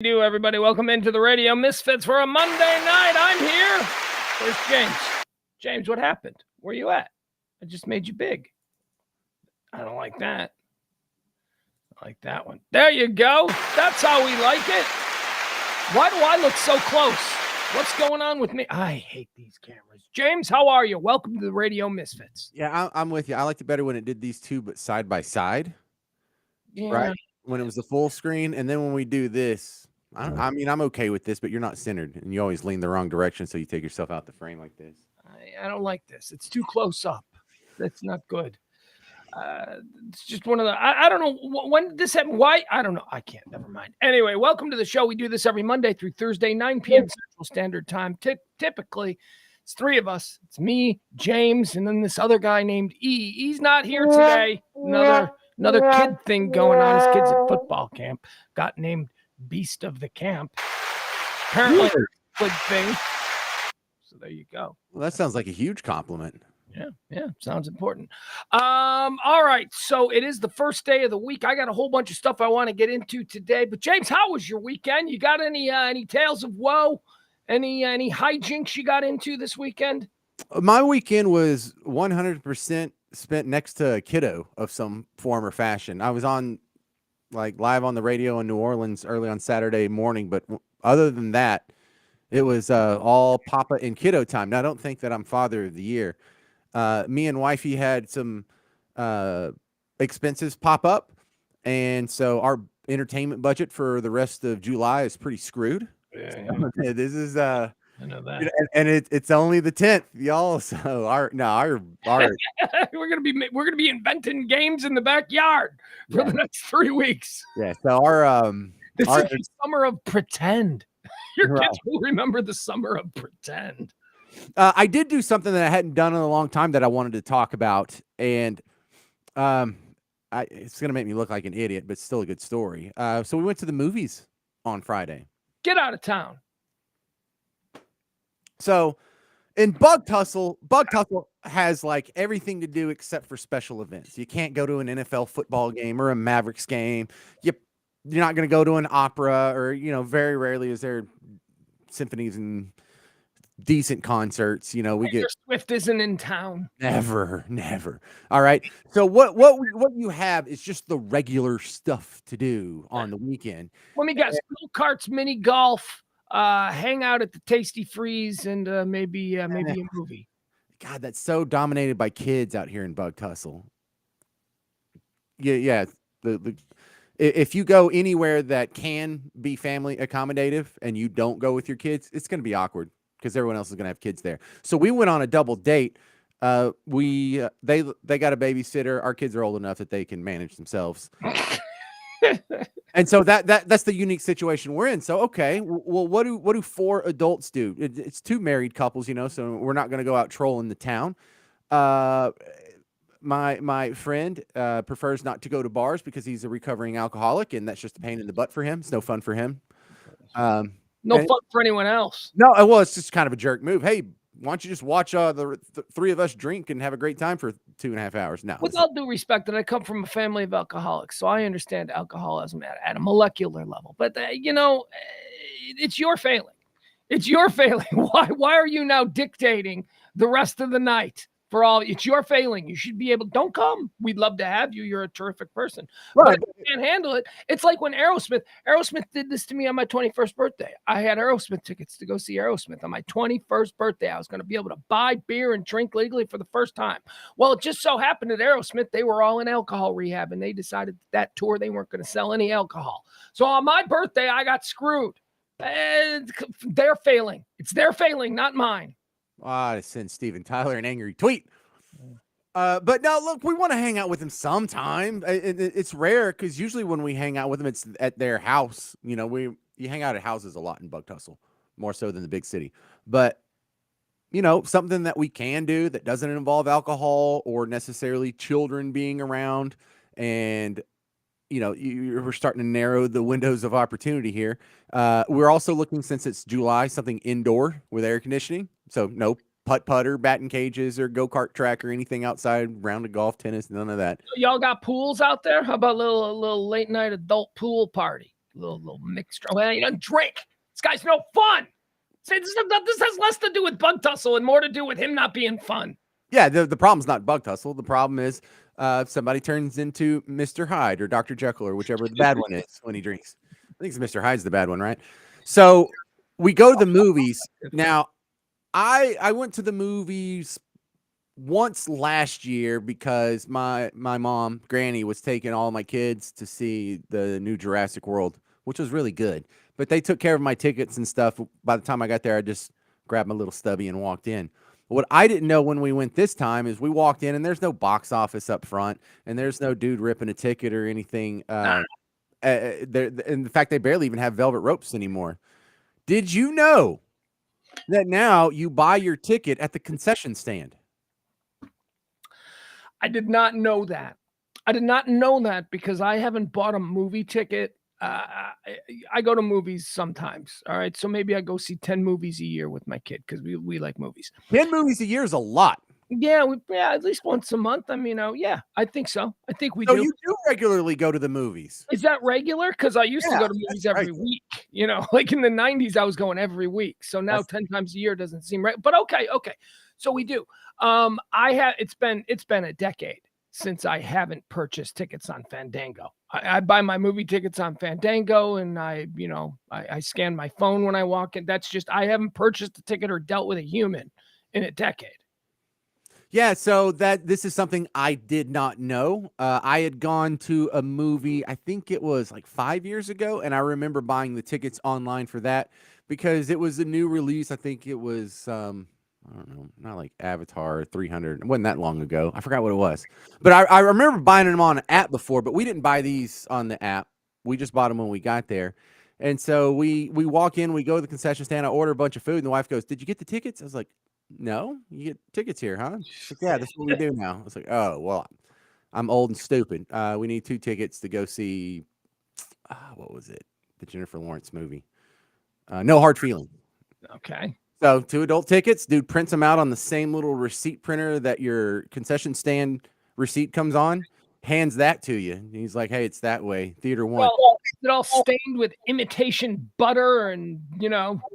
Do everybody welcome into the radio Misfits for a Monday night. I'm here. Where's James? James, what happened? Where you at? I just made you big. I don't like that. I like that one. There you go. That's how we like it. Why do I look so close? What's going on with me? I hate these cameras. James, how are you? Welcome to the radio Misfits. Yeah, I'm with you. I liked it better when it did these two, but side by side. Yeah. Right? When it was the full screen, and then when we do this, I mean, I'm okay with this, but you're not centered, and you always lean the wrong direction, so you take yourself out the frame like this. I don't like this. It's too close up. That's not good. It's just one of the, I don't know when this happened. Why? I don't know. I can't. Never mind. Anyway, welcome to the show. We do this every Monday through Thursday, 9 p.m. Central Standard Time. Typically, it's three of us. It's me, James, and then this other guy named E. He's not here today. Another kid thing going on. His kid's at football camp. Got named Beast of the Camp. Apparently, good thing. So there you go. Well, that sounds like a huge compliment. Yeah, sounds important. All right, so it is the first day of the week. I got a whole bunch of stuff I want to get into today. But James, how was your weekend? You got any tales of woe? Any hijinks you got into this weekend? My weekend was 100% spent next to a kiddo of some form or fashion. I was on live on the radio in New Orleans early on Saturday morning, but other than that, it was all Papa and kiddo time. Now, I don't think that I'm Father of the Year. Me and wifey had some expenses pop up, and so our entertainment budget for the rest of July is pretty screwed. Yeah. This is I know that. and it's only the 10th, y'all. So our we're gonna be inventing games in the backyard for the next 3 weeks. Yeah. So our this is the summer of pretend. Your kids will remember the summer of pretend. I did do something that I hadn't done in a long time that I wanted to talk about, and it's going to make me look like an idiot, but it's still a good story. So we went to the movies on Friday. Get out of town. So in Bug Tussle has like everything to do except for special events. You can't go to an NFL football game or a Mavericks game. You're not going to go to an opera, or very rarely is there symphonies and decent concerts. We get Swift isn't in town. Never. All right. So what you have is just the regular stuff to do on the weekend. Let me guess: go-karts, mini golf, hang out at the Tasty Freeze, and maybe a movie. God, that's so dominated by kids out here in Bug Tussle. Yeah. If you go anywhere that can be family accommodative and you don't go with your kids, it's going to be awkward, because everyone else is going to have kids there. So we went on a double date. They got a babysitter. Our kids are old enough that they can manage themselves. And so that's the unique situation we're in. So, okay, well, what do 4 adults do? It's 2 married couples, so we're not going to go out trolling the town. My friend prefers not to go to bars because he's a recovering alcoholic, and that's just a pain in the butt for him. It's no fun for him. No fun for anyone else. No, well, it's just kind of a jerk move. Hey, why don't you just watch the 3 of us drink and have a great time for 2.5 hours? No. With all due respect, and I come from a family of alcoholics, so I understand alcoholism at a molecular level. But it's your failing. It's your failing. Why are you now dictating the rest of the night? It's your failing. You should be able. Don't come. We'd love to have you. You're a terrific person. Right. But if you can't handle it. It's like when Aerosmith did this to me on my 21st birthday. I had Aerosmith tickets to go see Aerosmith on my 21st birthday. I was going to be able to buy beer and drink legally for the first time. Well, it just so happened at Aerosmith, they were all in alcohol rehab, and they decided that tour they weren't going to sell any alcohol. So on my birthday, I got screwed. They're failing. It's their failing, not mine. I send Steven Tyler an angry tweet. But no, look, we want to hang out with him sometime. It's rare, because usually when we hang out with them, it's at their house. You hang out at houses a lot in Bug Tussle, more so than the big city. But, something that we can do that doesn't involve alcohol or necessarily children being around. And, we're starting to narrow the windows of opportunity here. We're also looking, since it's July, something indoor with air conditioning. So no putter, batting cages, or go-kart track, or anything outside, round of golf, tennis, none of that. So y'all got pools out there? How about a little late night adult pool party? little mixed. Well, he doesn't drink. This guy's no fun. See, this has less to do with Bug Tussle and more to do with him not being fun. Yeah, the problem's not Bug Tussle. The problem is somebody turns into Mr. Hyde or Dr. Jekyll or whichever the bad one is when he drinks. I think Mr. Hyde's the bad one, right? So we go to the movies. Now, I went to the movies once last year because my mom, Granny, was taking all my kids to see the new Jurassic World, which was really good. But they took care of my tickets and stuff. By the time I got there, I just grabbed my little stubby and walked in. What I didn't know when we went this time is we walked in and there's no box office up front and there's no dude ripping a ticket or anything. In fact, they barely even have velvet ropes anymore. Did you know that now you buy your ticket at the concession stand? I did not know that. I did not know that because I haven't bought a movie ticket. I go to movies sometimes. All right. So maybe I go see 10 movies a year with my kid because we like movies. 10 movies a year is a lot. Yeah, at least once a month. I mean, yeah, I think so. I think we So do. you do regularly go to the movies. Is that regular? Because I used to go to movies every week. You know, like in the 90s, I was going every week. So now 10 times a year doesn't seem right. But okay. So we do. It's been a decade since I haven't purchased tickets on Fandango. I buy my movie tickets on Fandango and I scan my phone when I walk in. That's just, I haven't purchased a ticket or dealt with a human in a decade. Yeah, so this is something I did not know. I had gone to a movie, I think it was like 5 years ago, and I remember buying the tickets online for that because it was a new release. I think it was, I don't know, not like Avatar 300. It wasn't that long ago. I forgot what it was. But I remember buying them on an app before, but we didn't buy these on the app. We just bought them when we got there. And so we walk in, we go to the concession stand, I order a bunch of food, and the wife goes, "Did you get the tickets?" I was like, "No, you get tickets here, huh?" She's like, "Yeah, that's what we do now." I was like, "Oh, well, I'm old and stupid. We need 2 tickets to go see, what was it? The Jennifer Lawrence movie. No Hard Feeling." Okay. So 2 adult tickets, dude prints them out on the same little receipt printer that your concession stand receipt comes on, hands that to you. And he's like, "Hey, it's that way. Theater 1." Well, is it all stained with imitation butter and,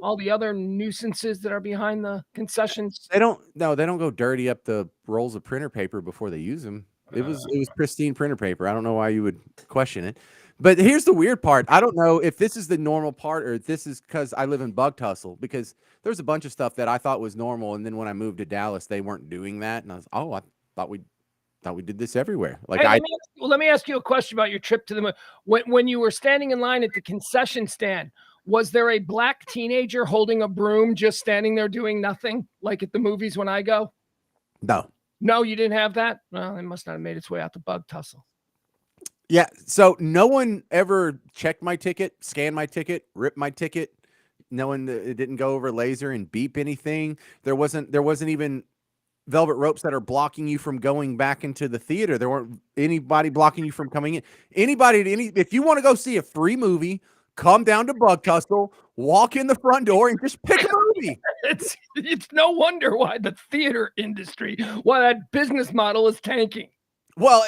all the other nuisances that are behind the concessions? They don't go dirty up the rolls of printer paper before they use them. It was pristine printer paper. I don't know why you would question it. But here's the weird part. I don't know if this is the normal part or if this is because I live in Bug Tussle, because there's a bunch of stuff that I thought was normal, and then when I moved to Dallas, they weren't doing that, and I was, I thought we did this everywhere. Like, hey, let me ask you a question about your trip to the movie. When you were standing in line at the concession stand, was there a black teenager holding a broom just standing there doing nothing, like at the movies when I go? No, you didn't have that? Well, it must not have made its way out to Bug Tussle. Yeah, so no one ever checked my ticket, scanned my ticket, ripped my ticket. No one, it didn't go over laser and beep anything. There wasn't even velvet ropes that are blocking you from going back into the theater. There weren't anybody blocking you from coming in. If you want to go see a free movie, come down to Bug Tussle, walk in the front door, and just pick a movie. It's no wonder why the theater industry, why that business model is tanking. Well,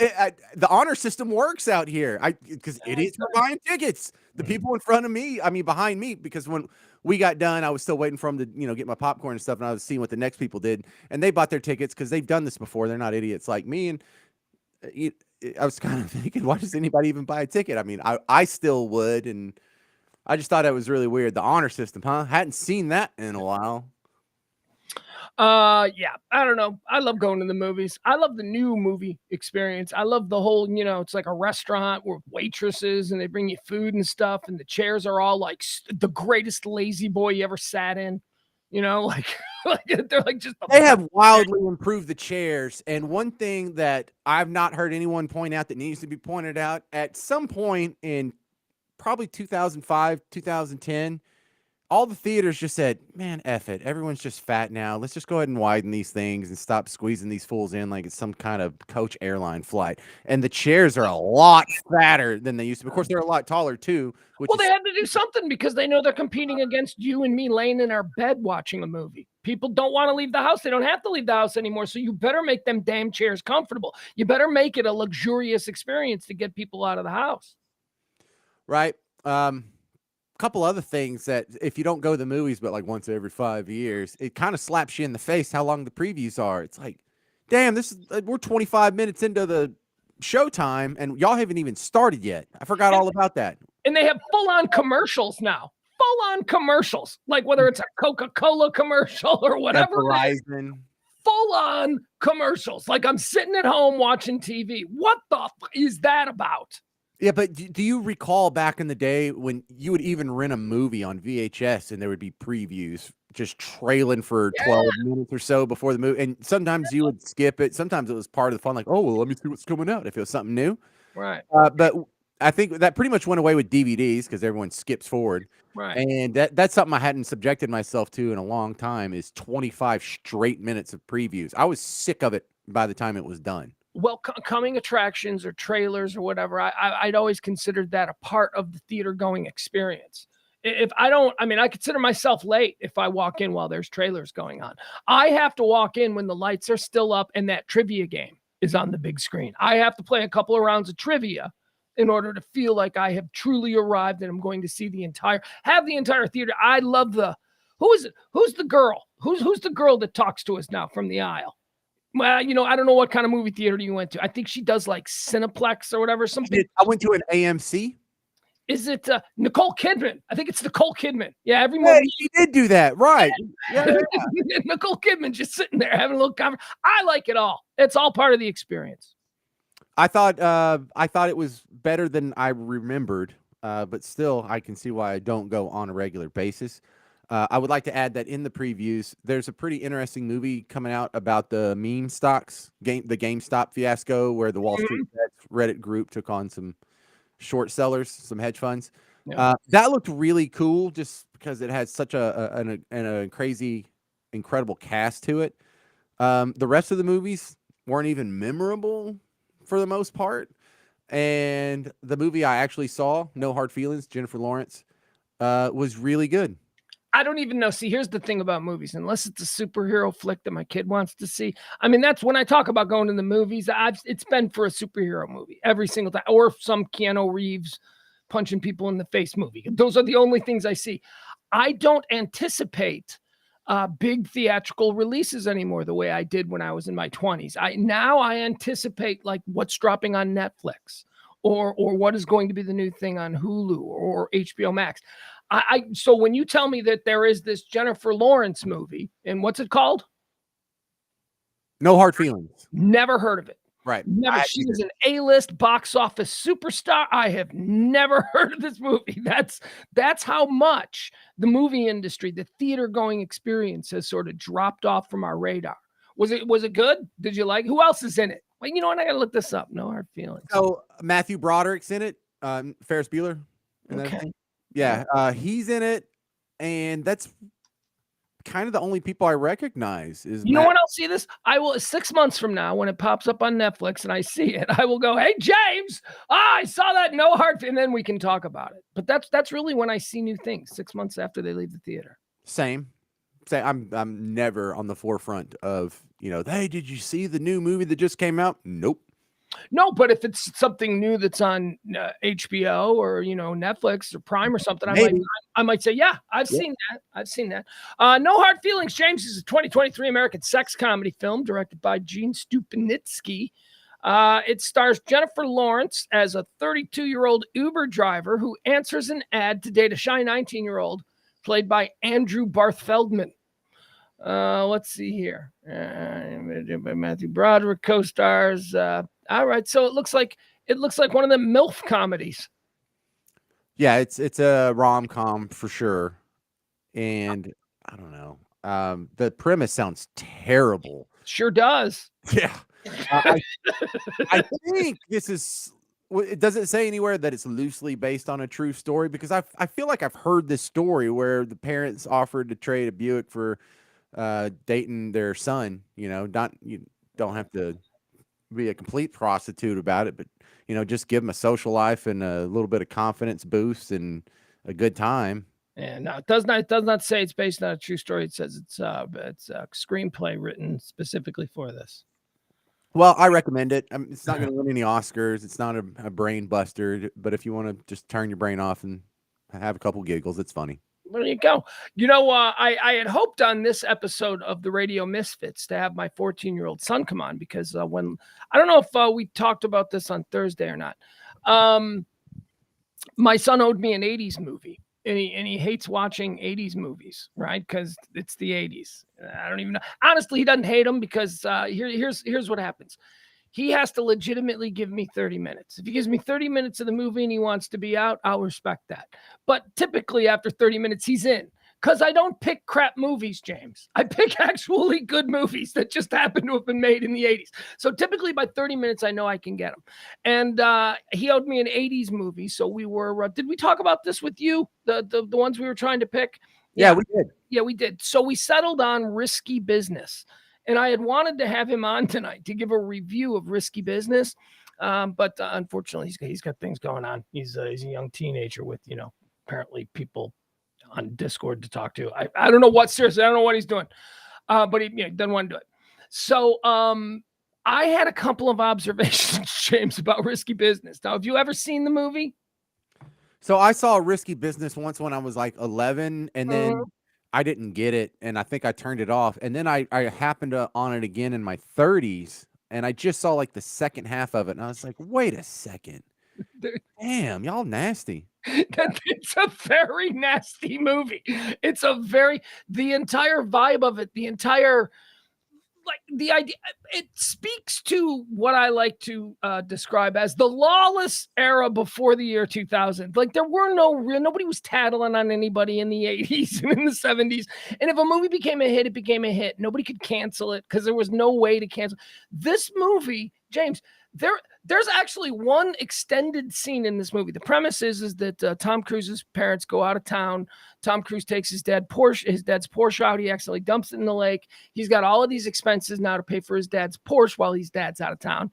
the honor system works out here. Because idiots were buying tickets. The people in front of me, behind me, because when we got done, I was still waiting for them to, get my popcorn and stuff, and I was seeing what the next people did, and they bought their tickets because they've done this before. They're not idiots like me, and I was kind of thinking, why does anybody even buy a ticket? I still would, and I just thought it was really weird. The honor system, huh? Hadn't seen that in a while. Yeah, I don't know. I love going to the movies. I love the new movie experience. I love the whole, it's like a restaurant with waitresses and they bring you food and stuff, and the chairs are all like the greatest lazy boy you ever sat in. Like they're like just. They have wildly improved the chairs, and one thing that I've not heard anyone point out that needs to be pointed out, at some point in probably 2005, 2010. All the theaters just said, "Man, F it. Everyone's just fat now. Let's just go ahead and widen these things and stop squeezing these fools in like it's some kind of coach airline flight." And the chairs are a lot fatter than they used to be. Of course, they're a lot taller too. They had to do something because they know they're competing against you and me laying in our bed watching a movie. People don't want to leave the house. They don't have to leave the house anymore. So you better make them damn chairs comfortable. You better make it a luxurious experience to get people out of the house. Right. Couple other things that if you don't go to the movies, but like once every 5 years, it kind of slaps you in the face how long the previews are. It's like, damn, this is we're 25 minutes into the showtime and y'all haven't even started yet. I forgot all about that. And they have full-on commercials now. Full-on commercials, like whether it's a Coca-Cola commercial or whatever. Verizon. Full-on commercials. Like I'm sitting at home watching TV. What the is that about? Yeah, but do you recall back in the day when you would even rent a movie on VHS and there would be previews just trailing for 12 minutes or so before the movie? And sometimes you would skip it. Sometimes it was part of the fun, like, oh, well, let me see what's coming out if it was something new. Right. But I think that pretty much went away with DVDs because everyone skips forward. Right. And that's something I hadn't subjected myself to in a long time is 25 straight minutes of previews. I was sick of it by the time it was done. Well, coming attractions or trailers or whatever, I'd always considered that a part of the theater going experience. If I don't, I mean, I consider myself late if I walk in while there's trailers going on. I have to walk in when the lights are still up and that trivia game is on the big screen. I have to play a couple of rounds of trivia in order to feel like I have truly arrived and I'm going to see the entire theater. I love who is it? Who's the girl? Who's the girl that talks to us now from the aisle? Well, I don't know what kind of movie theater you went to. I think she does like Cineplex or whatever. Something. I went to an AMC. Is it Nicole Kidman? I think it's Nicole Kidman. Yeah, every movie. She did do that, right? Yeah. Nicole Kidman just sitting there having a little conversation. I like it all. It's all part of the experience. I thought it was better than I remembered, but still, I can see why I don't go on a regular basis. I would like to add that in the previews, there's a pretty interesting movie coming out about the meme stocks, the GameStop fiasco, where the Wall Street Reddit group took on some short sellers, some hedge funds. Yeah. That looked really cool, just because it had such a crazy, incredible cast to it. The rest of the movies weren't even memorable for the most part, and the movie I actually saw, No Hard Feelings, Jennifer Lawrence, was really good. I don't even know. See, here's the thing about movies. Unless it's a superhero flick that my kid wants to see. I mean, that's when I talk about going to the movies. It's been for a superhero movie every single time, or some Keanu Reeves punching people in the face movie. Those are the only things I see. I don't anticipate big theatrical releases anymore the way I did when I was in my 20s. Now I anticipate like what's dropping on Netflix or what is going to be the new thing on Hulu or HBO Max. So when you tell me that there is this Jennifer Lawrence movie, and what's it called? No Hard Feelings. Never heard of it. Right. Never. She is an A-list box office superstar. I have never heard of this movie. That's how much the movie industry, the theater going experience has sort of dropped off from our radar. Was it good? Did you like? Who else is in it? Well, you know what? I gotta look this up. No Hard Feelings. So Matthew Broderick's in it. Ferris Bueller. Okay. Yeah, he's in it, and that's kind of the only people I recognize. Is you know when I'll see this? I will 6 months from now when it pops up on Netflix and I see it, I will go, "Hey James, I saw that No Hard," and then we can talk about it. But that's really when I see new things 6 months after they leave the theater. Same. I'm never on the forefront of Hey, did you see the new movie that just came out? Nope. No, but if it's something new that's on HBO or Netflix or Prime or something, I might say, yeah, I've seen that. I've seen that. No Hard Feelings, James, is a 2023 American sex comedy film directed by Gene Stupanitsky. It stars Jennifer Lawrence as a 32-year-old Uber driver who answers an ad to date a shy 19-year-old played by Andrew Barth Feldman. Let's see here. Matthew Broderick co-stars. All right, so it looks like one of the MILF comedies. Yeah, it's a rom-com for sure, and I don't know. The premise sounds terrible. Sure does. Yeah, I think this is. It doesn't say anywhere that it's loosely based on a true story because I feel like I've heard this story where the parents offered to trade a Buick for dating their son. You don't have to be a complete prostitute about it, but just give them a social life and a little bit of confidence boost and a good time. And no, it does not say it's based on a true story. It says it's a screenplay written specifically for this. Well, I recommend it. It's not going to win any Oscars. It's not a brain buster, but if you want to just turn your brain off and have a couple giggles. It's funny. There you go. I had hoped on this episode of the Radio Misfits to have my 14-year-old son come on because when I don't know if we talked about this on Thursday or not. My son owed me an 80s movie. And he hates watching 80s movies, right? Because it's the 80s. I don't even know. Honestly, he doesn't hate them because here's what happens. He has to legitimately give me 30 minutes. If he gives me 30 minutes of the movie and he wants to be out, I'll respect that. But typically after 30 minutes, he's in. Because I don't pick crap movies, James. I pick actually good movies that just happen to have been made in the 80s. So typically by 30 minutes, I know I can get them. And he owed me an 80s movie. So we were, did we talk about this with you? The ones we were trying to pick? Yeah, we did. Yeah, we did. So we settled on Risky Business. And I had wanted to have him on tonight to give a review of Risky Business. But unfortunately, he's got things going on. He's a young teenager with, apparently people on Discord to talk to. I don't know what, seriously, I don't know what he's doing. But he doesn't want to do it. So I had a couple of observations, James, about Risky Business. Now, have you ever seen the movie? So I saw Risky Business once when I was like 11, and then I didn't get it, and I think I turned it off. And then I happened on it again in my 30s, and I just saw like the second half of it, and I was like, wait a second. Damn, y'all nasty. It's a very nasty movie. It's the entire vibe of it, the entire, like the idea, it speaks to what I like to describe as the lawless era before the year 2000. Like there were nobody was tattling on anybody in the 80s and in the 70s. And if a movie became a hit, it became a hit. Nobody could cancel it because there was no way to cancel. This movie, James, there's actually one extended scene in this movie. The premise is that Tom Cruise's parents go out of town. Tom Cruise takes his dad's Porsche out. He accidentally dumps it in the lake. He's got all of these expenses now to pay for his dad's Porsche while his dad's out of town.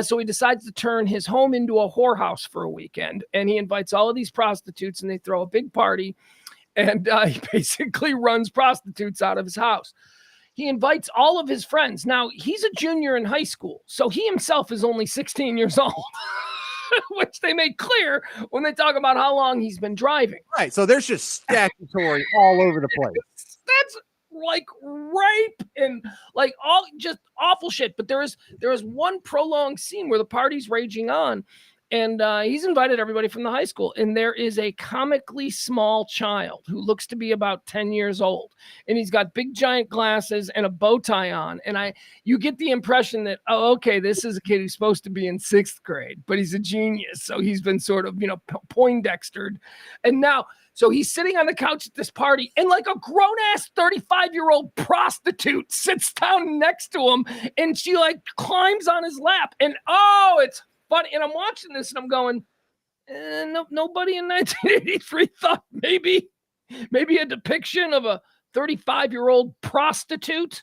So he decides to turn his home into a whorehouse for a weekend. And he invites all of these prostitutes and they throw a big party. And he basically runs prostitutes out of his house. He invites all of his friends. Now, he's a junior in high school, so he himself is only 16 years old, which they make clear when they talk about how long he's been driving. Right, so there's just statutory all over the place. That's like rape and like all just awful shit. But there is one prolonged scene where the party's raging on. And he's invited everybody from the high school. And there is a comically small child who looks to be about 10 years old. And he's got big giant glasses and a bow tie on. And you get the impression that, oh, okay, this is a kid who's supposed to be in 6th grade, but he's a genius. So he's been sort of, Poindextered. And now, so he's sitting on the couch at this party and like a grown-ass 35-year-old prostitute sits down next to him and she like climbs on his lap. And it's funny. And I'm watching this and I'm going, nobody in 1983 thought maybe a depiction of a 35-year-old prostitute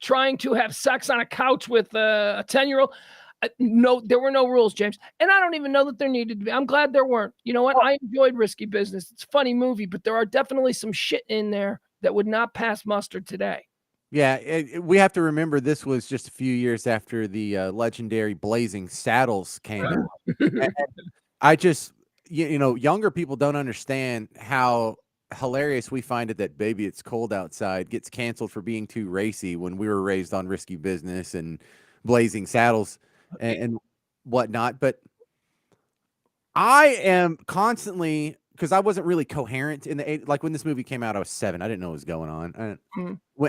trying to have sex on a couch with a 10-year-old. No, there were no rules, James. And I don't even know that there needed to be. I'm glad there weren't. You know what? I enjoyed Risky Business. It's a funny movie, but there are definitely some shit in there that would not pass muster today. Yeah, we have to remember this was just a few years after the legendary Blazing Saddles came out. And I just, younger people don't understand how hilarious we find it that Baby It's Cold Outside gets canceled for being too racy when we were raised on Risky Business and Blazing Saddles and whatnot. But I am constantly, because I wasn't really coherent in the like when this movie came out, I was 7. I didn't know what was going on.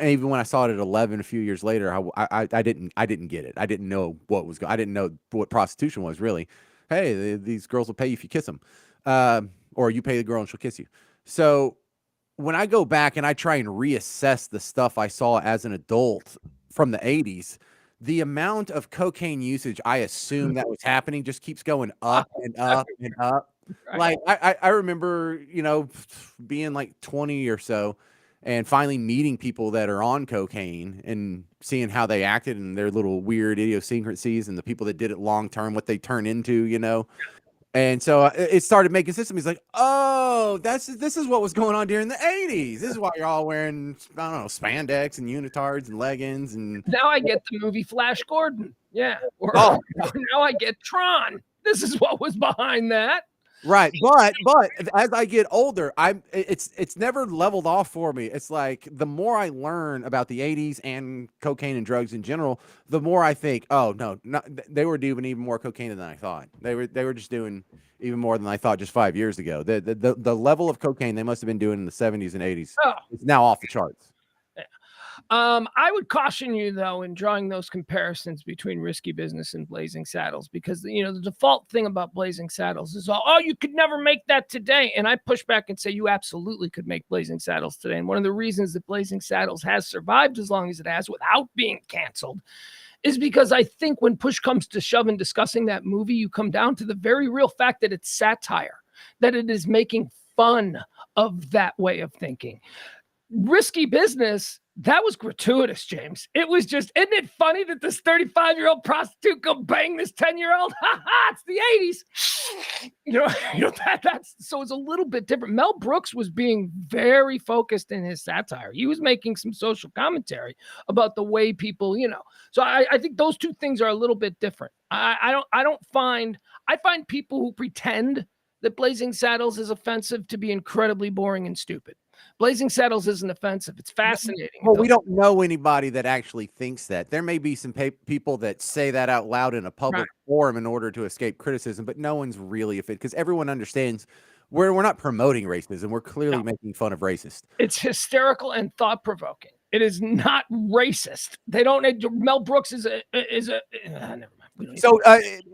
Even when I saw it at 11, a few years later, I didn't get it. I didn't know what was going. I didn't know what prostitution was really. Hey, these girls will pay you if you kiss them, or you pay the girl and she'll kiss you. So when I go back and I try and reassess the stuff I saw as an adult from the 80s, the amount of cocaine usage I assume that was happening just keeps going up and up and up. Right. Like I remember, being like 20 or so and finally meeting people that are on cocaine and seeing how they acted and their little weird idiosyncrasies and the people that did it long term, what they turn into, And so it started making sense to me. It's like, oh, this is what was going on during the 80s. This is why you're all wearing, I don't know, spandex and unitards and leggings. And now I get the movie Flash Gordon. Yeah. Or now I get Tron. This is what was behind that. Right, but as I get older, it's never leveled off for me. It's like the more I learn about the '80s and cocaine and drugs in general, the more I think, oh no, not, they were doing even more cocaine than I thought. They were just doing even more than I thought just 5 years ago. The level of cocaine they must have been doing in the '70s and '80s Oh, is now off the charts. I would caution you though in drawing those comparisons between Risky Business and Blazing Saddles, because the default thing about Blazing Saddles is oh, you could never make that today. And I push back and say you absolutely could make Blazing Saddles today. And one of the reasons that Blazing Saddles has survived as long as it has without being canceled is because I think when push comes to shove in discussing that movie, you come down to the very real fact that it's satire, that it is making fun of that way of thinking. Risky Business, that was gratuitous, James. It was just, isn't it funny that this 35-year-old prostitute go bang this 10-year-old? Ha ha, it's the 80s. That's so it's a little bit different. Mel Brooks was being very focused in his satire. He was making some social commentary about the way people, So I think those two things are a little bit different. I find people who pretend that Blazing Saddles is offensive to be incredibly boring and stupid. Blazing Saddles isn't offensive. It's fascinating. Well, we don't know anybody that actually thinks that. There may be some people that say that out loud in a public forum in order to escape criticism, but no one's really offended because everyone understands we're not promoting racism. We're clearly making fun of racists. It's hysterical and thought-provoking. It is not racist. They don't. Mel Brooks is a. Never mind. So,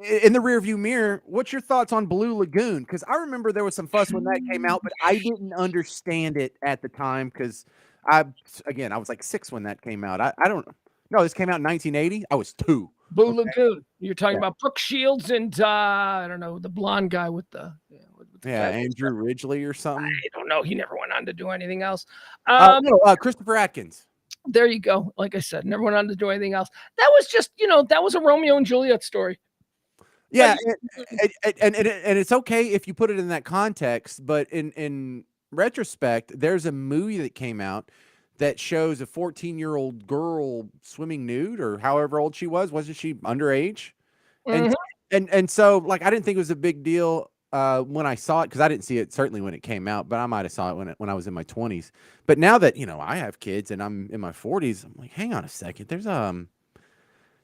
in the rearview mirror, what's your thoughts on Blue Lagoon? Because I remember there was some fuss when that came out, but I didn't understand it at the time because I was like 6 when that came out. I don't know. This came out in 1980. I was 2. Blue Lagoon. You're talking about Brooke Shields and I don't know, the blonde guy with the Andrew Ridgely or something. I don't know. He never went on to do anything else. Christopher Atkins. There you go. Like I said, never went on to do anything else. That was just, that was a Romeo and Juliet story. Yeah, and it's okay if you put it in that context, but in retrospect, there's a movie that came out that shows a 14-year-old girl swimming nude, or however old she was. Wasn't she underage? And so, like, I didn't think it was a big deal when I saw it, because I didn't see it certainly when it came out, but I might have saw it when I was in my 20s. But now that I have kids and I'm in my 40s, I'm like, hang on a second, there's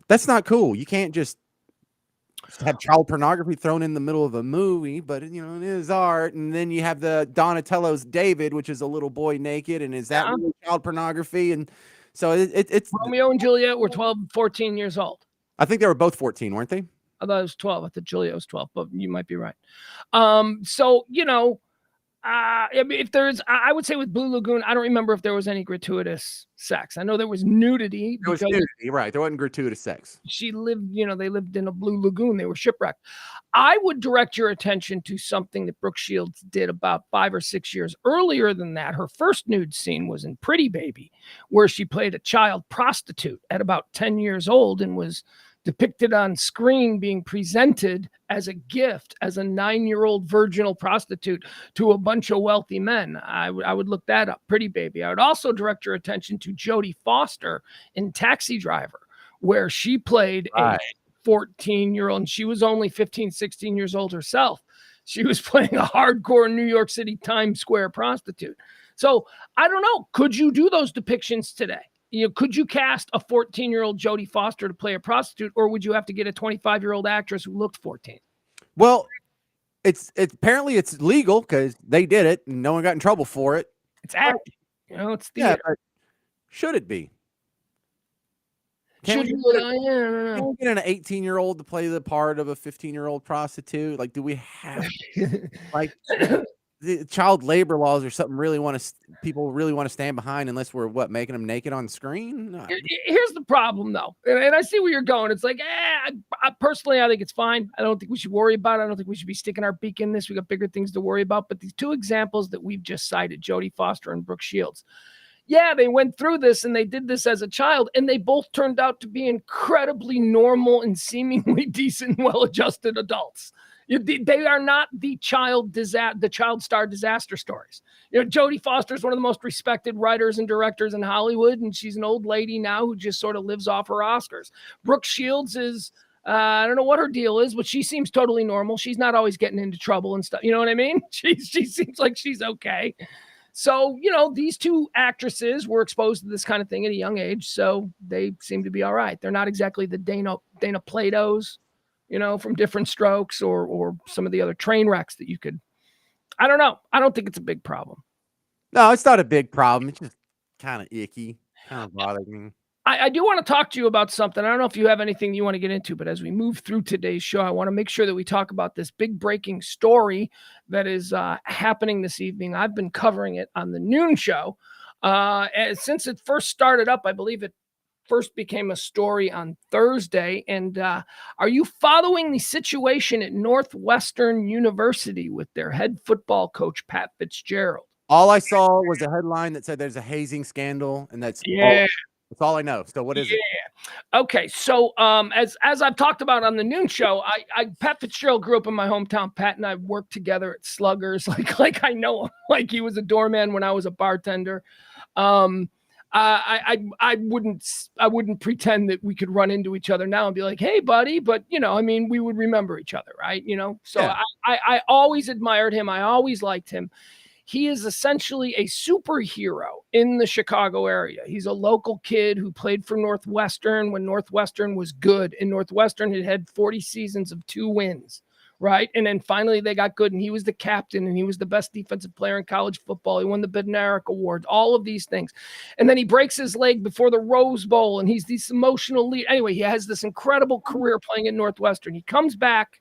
that's not cool. You can't just have child pornography thrown in the middle of a movie, but it is art. And then you have the Donatello's David, which is a little boy naked, and is that really child pornography? And so it's Romeo and Juliet were 12, 14 years old. I think they were both 14, weren't they? I thought it was 12. I thought Juliet was 12, but you might be right. So, I would say with Blue Lagoon, I don't remember if there was any gratuitous sex. I know there was nudity. There was nudity, right. There wasn't gratuitous sex. She lived, they lived in a Blue Lagoon. They were shipwrecked. I would direct your attention to something that Brooke Shields did about 5 or 6 years earlier than that. Her first nude scene was in Pretty Baby, where she played a child prostitute at about 10 years old and was depicted on screen being presented as a gift, as a 9-year-old virginal prostitute to a bunch of wealthy men. I would look that up, Pretty Baby. I would also direct your attention to Jodie Foster in Taxi Driver, where she played a 14-year-old, and she was only 15, 16 years old herself. She was playing a hardcore New York City Times Square prostitute. So I don't know. Could you do those depictions today? Could you cast a 14-year-old Jodie Foster to play a prostitute, or would you have to get a 25-year-old actress who looked 14? Well, it's apparently it's legal because they did it and no one got in trouble for it. It's acting, it's theater. Yeah, but should it be? Can we get an 18-year-old to play the part of a 15-year-old prostitute? Like, do we have like the child labor laws or something people really want to stand behind unless we're making them naked on screen? No. Here's the problem though. And I see where you're going. It's like, personally, I think it's fine. I don't think we should worry about it. I don't think we should be sticking our beak in this. We got bigger things to worry about. But these two examples that we've just cited, Jodie Foster and Brooke Shields, they went through this and they did this as a child, and they both turned out to be incredibly normal and seemingly decent, well-adjusted adults. They are not the child star disaster stories. Jodie Foster is one of the most respected writers and directors in Hollywood, and she's an old lady now who just sort of lives off her Oscars. Brooke Shields is I don't know what her deal is, but she seems totally normal. She's not always getting into trouble and stuff. You know what I mean? She seems like she's okay. So, these two actresses were exposed to this kind of thing at a young age, so they seem to be all right. They're not exactly the Dana Platos, from Different Strokes or some of the other train wrecks that you could. I don't know. I don't think it's a big problem. No, it's not a big problem. It's just kind of icky, kind of bothering me. I do want to talk to you about something. I don't know if you have anything you want to get into, but as we move through today's show, I want to make sure that we talk about this big breaking story that is happening this evening. I've been covering it on the noon show. And since it first started up, I believe it first became a story on Thursday. And are you following the situation at Northwestern University with their head football coach, Pat Fitzgerald? All I saw was a headline that said there's a hazing scandal, and that's all I know. So what is it? Okay, so as I've talked about on the noon show, Pat Fitzgerald grew up in my hometown. Pat and I worked together at Sluggers, like I know him, like he was a doorman when I was a bartender. I wouldn't pretend that we could run into each other now and be like, hey, buddy, but we would remember each other, right? So yeah. I always admired him. I always liked him. He is essentially a superhero in the Chicago area. He's a local kid who played for Northwestern when Northwestern was good. And Northwestern had 40 seasons of 2 wins, right? And then finally they got good, and he was the captain, and he was the best defensive player in college football. He won the Bednarik Award, all of these things. And then he breaks his leg before the Rose Bowl, and he's this emotional lead. Anyway, he has this incredible career playing at Northwestern. He comes back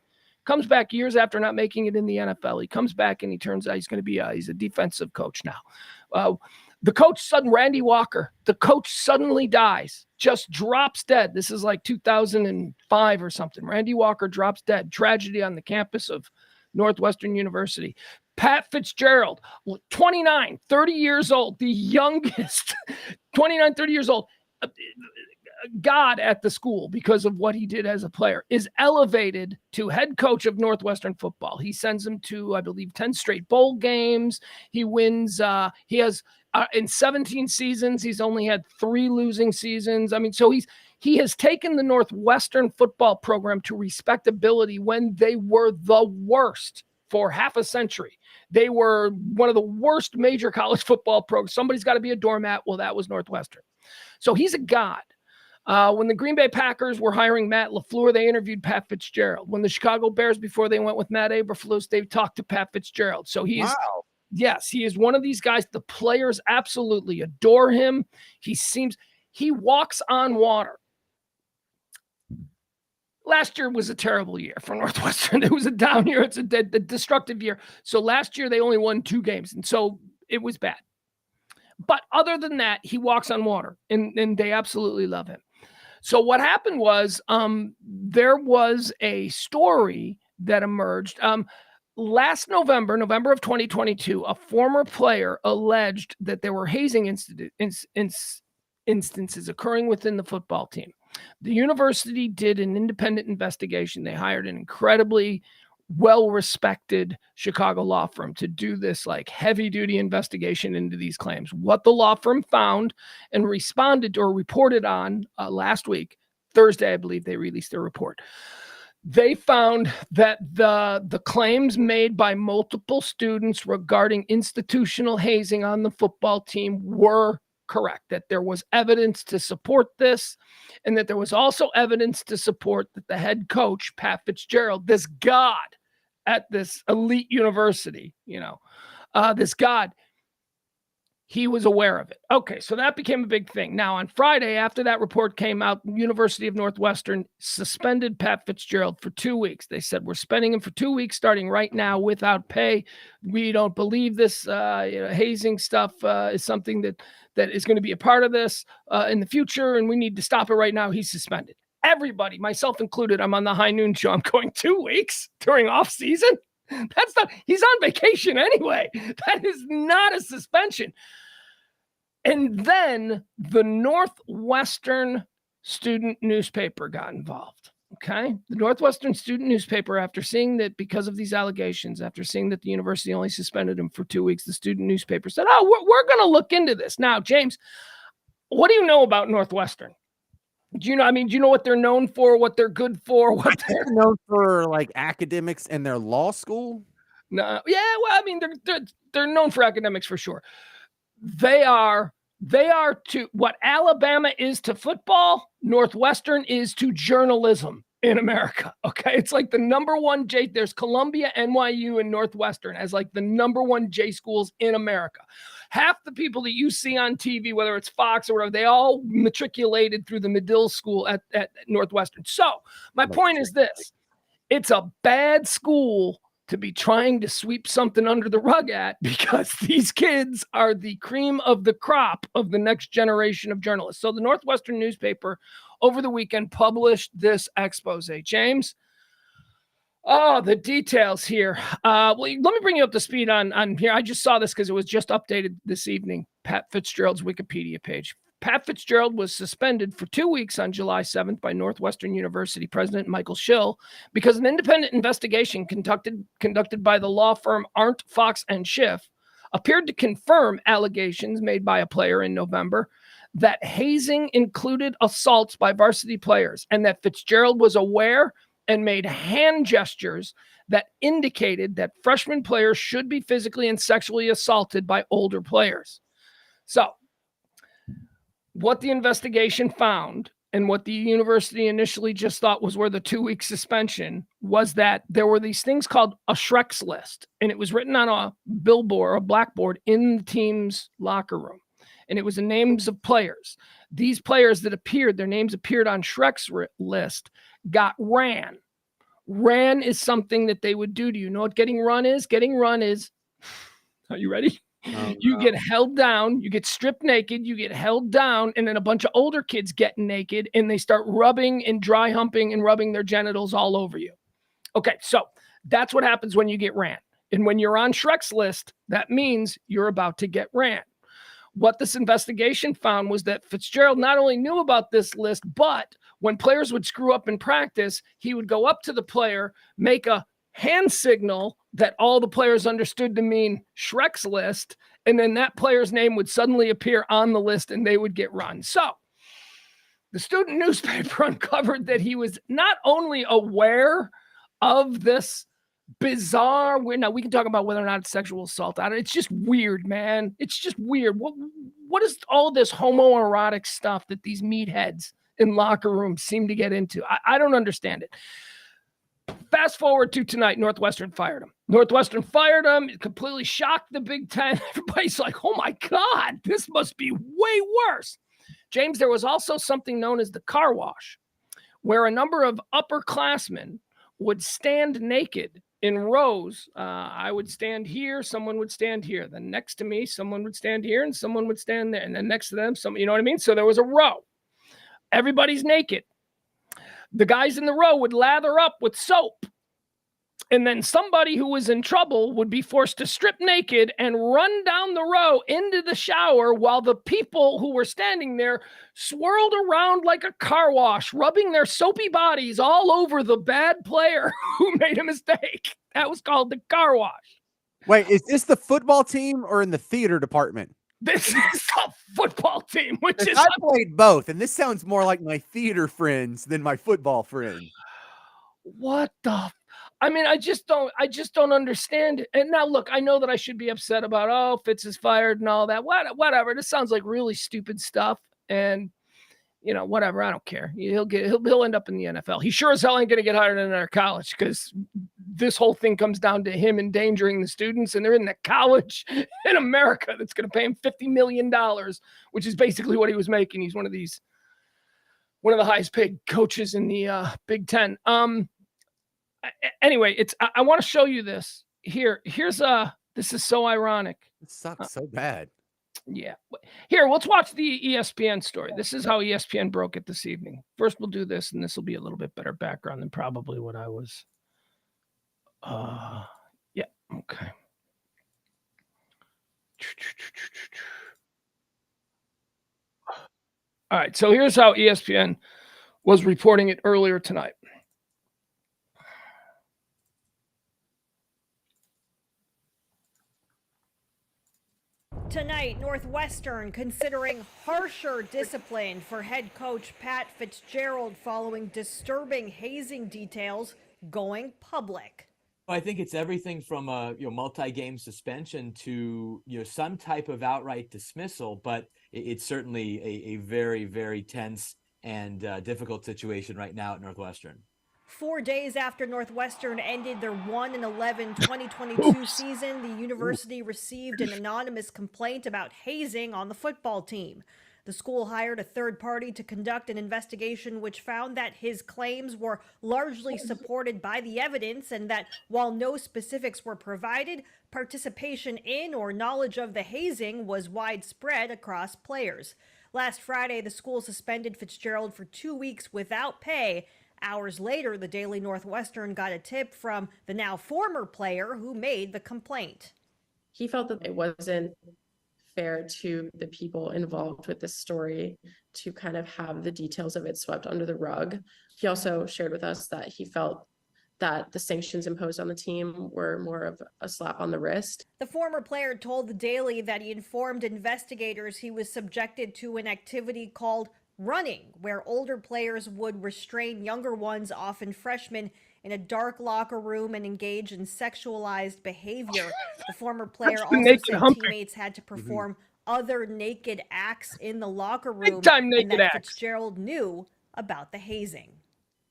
years after not making it in the NFL. He comes back and he turns out he's going to be he's a defensive coach now. The coach, Randy Walker, the coach suddenly dies, just drops dead. This is like 2005 or something. Randy Walker drops dead. Tragedy on the campus of Northwestern University. Pat Fitzgerald, 29, 30 years old, the youngest, 29, 30 years old, God at the school because of what he did as a player, is elevated to head coach of Northwestern football. He sends him to, I believe, 10 straight bowl games. He wins. He has in 17 seasons, he's only had 3 losing seasons. I mean, so he has taken the Northwestern football program to respectability when they were the worst for half a century. They were one of the worst major college football programs. Somebody's got to be a doormat. Well, that was Northwestern. So he's a god. When the Green Bay Packers were hiring Matt LaFleur, they interviewed Pat Fitzgerald. When the Chicago Bears, before they went with Matt Eberflus, they talked to Pat Fitzgerald. So he is one of these guys. The players absolutely adore him. He walks on water. Last year was a terrible year for Northwestern. It was a down year. It's a destructive year. So last year they only won 2 games, and so it was bad. But other than that, he walks on water, and they absolutely love him. So what happened was there was a story that emerged. Last November of 2022, a former player alleged that there were hazing instances occurring within the football team. The university did an independent investigation. They hired an incredibly well-respected Chicago law firm to do this like heavy-duty investigation into these claims. What the law firm found and responded or reported on last week, Thursday, I believe they released their report. They found that the claims made by multiple students regarding institutional hazing on the football team were correct, that there was evidence to support this, and that there was also evidence to support that the head coach, Pat Fitzgerald, this god at this elite university, this god, he was aware of it. Okay, so that became a big thing. Now, on Friday, after that report came out, University of Northwestern suspended Pat Fitzgerald for 2 weeks. They said, we're suspending him for 2 weeks starting right now without pay. We don't believe this hazing stuff is something that is going to be a part of this in the future, and we need to stop it right now. He's suspended. Everybody, myself included, I'm on the High Noon Show. I'm going 2 weeks during off season. That's not, he's on vacation anyway. That is not a suspension. And then the Northwestern student newspaper got involved. Okay. The Northwestern student newspaper, after seeing that because of these allegations, after seeing that the university only suspended him for 2 weeks, the student newspaper said, we're going to look into this. Now, James, what do you know about Northwestern? Do you know? I mean, do you know what they're known for? What they're good for? What they're known for like academics and their law school. no, yeah. Well, I mean, they're known for academics for sure. They are to what Alabama is to football, Northwestern is to journalism in America. Okay. It's like the number one J. There's Columbia, NYU, and Northwestern as like the number one J schools in America. Half the people that you see on TV, whether it's Fox or whatever, they all matriculated through the Medill School at Northwestern. So my point is this: it's a bad school to be trying to sweep something under the rug at, because these kids are the cream of the crop of the next generation of journalists. So the Northwestern newspaper over the weekend published this expose. James, oh, the details here. Well, let me bring you up to speed on here. I just saw this because it was just updated this evening. Pat Fitzgerald's Wikipedia page. Pat Fitzgerald was suspended for 2 weeks on July 7th by Northwestern University President Michael Schill because an independent investigation conducted by the law firm Arndt, Fox, and Schiff appeared to confirm allegations made by a player in November that hazing included assaults by varsity players, and that Fitzgerald was aware and made hand gestures that indicated that freshman players should be physically and sexually assaulted by older players. So, what the investigation found, and what the university initially just thought was worth a 2-week suspension, was that there were these things called a Shrek's list, and it was written on a billboard, a blackboard in the team's locker room, and it was the names of players. These players that appeared, their names appeared on Shrek's list, got ran. Ran is something that they would do to you. You know what getting run is? Getting run is, are you ready? You get held down, you get stripped naked, you get held down, and then a bunch of older kids get naked and they start rubbing and dry humping and rubbing their genitals all over you. Okay, so that's what happens when you get ran. And when you're on Shrek's list, that means you're about to get ran. What this investigation found was that Fitzgerald not only knew about this list, but when players would screw up in practice, he would go up to the player, make a hand signal that all the players understood to mean Shrek's list, and then that player's name would suddenly appear on the list and they would get run. So the student newspaper uncovered that he was not only aware of this bizarre, now we can talk about whether or not it's sexual assault. It's just weird, man. It's just weird. What is all this homoerotic stuff that these meatheads in locker rooms seem to get into? I don't understand it. Fast forward to tonight, Northwestern fired him. It completely shocked the Big Ten. Everybody's like, oh my God, this must be way worse. James, there was also something known as the car wash, where a number of upperclassmen would stand naked in rows. I would stand here, someone would stand here. Then next to me, someone would stand here, and someone would stand there. And then next to them, you know what I mean? So there was a row. Everybody's naked. The guys in the row would lather up with soap. And then somebody who was in trouble would be forced to strip naked and run down the row into the shower while the people who were standing there swirled around like a car wash, rubbing their soapy bodies all over the bad player who made a mistake. That was called the car wash. Wait, is this the football team or in the theater department? This is a football team, which is... I played both, and this sounds more like my theater friends than my football friends. What the... I mean, I just don't understand it. And now, look, I know that I should be upset about, oh, Fitz is fired and all that. Whatever. This sounds like really stupid stuff. And, you know, whatever. I don't care. He'll end up in the NFL. He sure as hell ain't going to get hired in another college, because this whole thing comes down to him endangering the students. And they're in the college in America that's going to pay him $50 million, which is basically what he was making. He's one of the highest paid coaches in the Big Ten. Anyway, I want to show you this here. This is so ironic. It sucks so bad. Yeah. Here, let's watch the ESPN story. This is how ESPN broke it this evening. First, we'll do this, and this will be a little bit better background than probably what I was. Yeah. Okay. All right. So here's how ESPN was reporting it earlier tonight. Tonight, Northwestern considering harsher discipline for head coach Pat Fitzgerald following disturbing hazing details going public. I think it's everything from a multi-game suspension to some type of outright dismissal, but it's certainly a very, very tense and difficult situation right now at Northwestern. 4 days after Northwestern ended their 1-11 2022 season, the university received an anonymous complaint about hazing on the football team. The school hired a third party to conduct an investigation which found that his claims were largely supported by the evidence and that while no specifics were provided, participation in or knowledge of the hazing was widespread across players. Last Friday, the school suspended Fitzgerald for 2 weeks without pay. Hours later, the Daily Northwestern got a tip from the now former player who made the complaint. He felt that it wasn't fair to the people involved with this story to kind of have the details of it swept under the rug. He also shared with us that he felt that the sanctions imposed on the team were more of a slap on the wrist. The former player told the Daily that he informed investigators he was subjected to an activity called running, where older players would restrain younger ones, often freshmen, in a dark locker room and engage in sexualized behavior. The former player also said teammates had to perform other naked acts in the locker room, and that Fitzgerald knew about the hazing.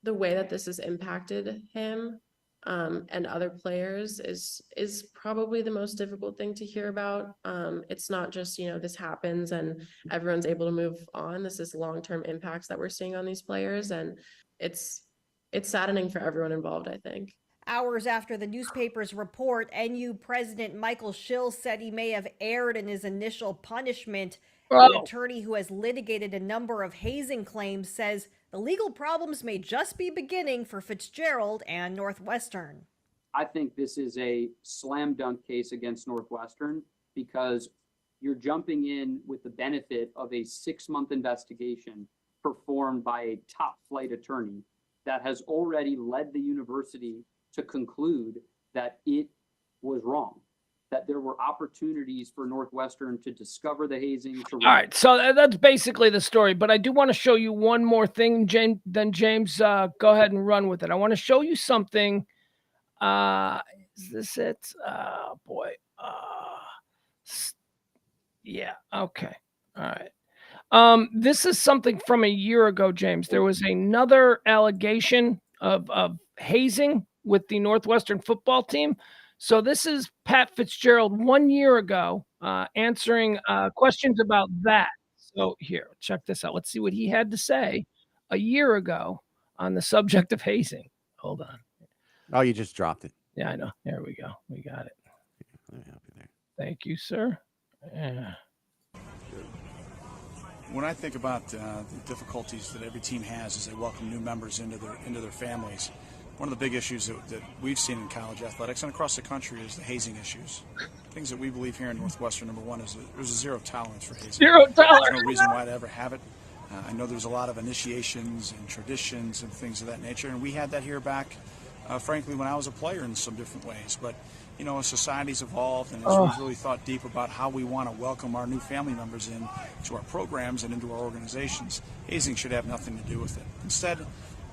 The way that this has impacted him and other players is probably the most difficult thing to hear about. It's not just, this happens and everyone's able to move on. This is long-term impacts that we're seeing on these players, and it's saddening for everyone involved, I think. Hours after the newspaper's report, NU President Michael Schill said he may have erred in his initial punishment. An attorney who has litigated a number of hazing claims says the legal problems may just be beginning for Fitzgerald and Northwestern. I think this is a slam dunk case against Northwestern because you're jumping in with the benefit of a 6-month investigation performed by a top flight attorney that has already led the university to conclude that it was wrong, that there were opportunities for Northwestern to discover the hazing. All right, so that's basically the story, but I do want to show you one more thing, James. Then James, go ahead and run with it. I want to show you something. Is this it? Oh, boy. Yeah, okay. All right. This is something from a year ago, James. There was another allegation of hazing with the Northwestern football team. So this is Pat Fitzgerald 1 year ago answering questions about that. So here, check this out. Let's see what he had to say a year ago on the subject of hazing. Hold on. Oh, you just dropped it. Yeah, I know. There we go. We got it. Let me help you there. Thank you, sir. Yeah. When I think about the difficulties that every team has as they welcome new members into their families, one of the big issues that we've seen in college athletics and across the country is the hazing issues. Things that we believe here in Northwestern, number one, is there's a zero tolerance for hazing. Zero tolerance. There's no reason why to ever have it. I know there's a lot of initiations and traditions and things of that nature, and we had that here back, frankly, when I was a player in some different ways. But, as society's evolved and as we've really thought deep about how we want to welcome our new family members in to our programs and into our organizations, hazing should have nothing to do with it. Instead, how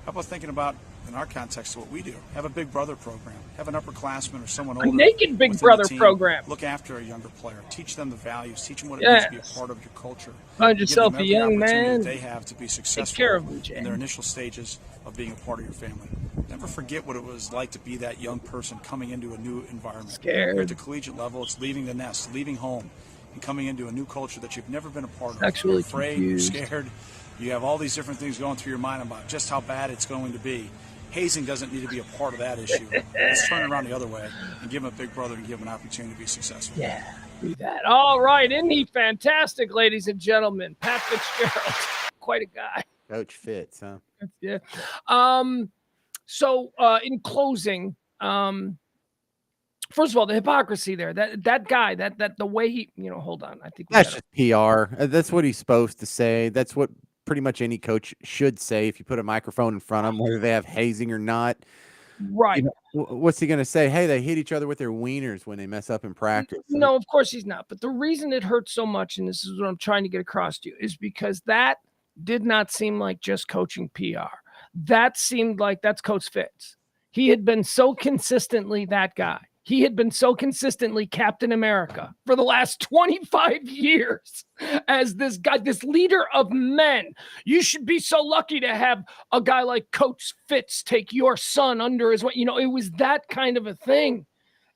about thinking about, in our context, what we do? Have a Big Brother program. Have an upperclassman or someone older. A naked Big Brother program. Look after a younger player. Teach them the values. Teach them what it means to be a part of your culture. Find yourself a young man. They have to be successful in their initial stages of being a part of your family. Never forget what it was like to be that young person coming into a new environment. Scared. Here at the collegiate level, it's leaving the nest, leaving home, and coming into a new culture that you've never been a part of. Sexually You're afraid, confused. you're scared. You have all these different things going through your mind about just how bad it's going to be. Hazing doesn't need to be a part of that issue. Let's turn it around the other way and give them a Big Brother and give them an opportunity to be successful. Yeah, do that. All right. Isn't he fantastic, ladies and gentlemen? Pat Fitzgerald. Quite a guy. Coach Fitz, huh? Yeah. So in closing, first of all, the hypocrisy there, that guy, that the way he, hold on. I think that's just PR. That's what he's supposed to say. That's what pretty much any coach should say if you put a microphone in front of them, whether they have hazing or not. Right. What's he going to say? Hey, they hit each other with their wieners when they mess up in practice. No, of course he's not. But the reason it hurts so much, and this is what I'm trying to get across to you, is because that did not seem like just coaching PR. That seemed like that's Coach Fitz. He had been so consistently that guy. He had been so consistently Captain America for the last 25 years as this guy, this leader of men. You should be so lucky to have a guy like Coach Fitz take your son under his wing. You know, it was that kind of a thing.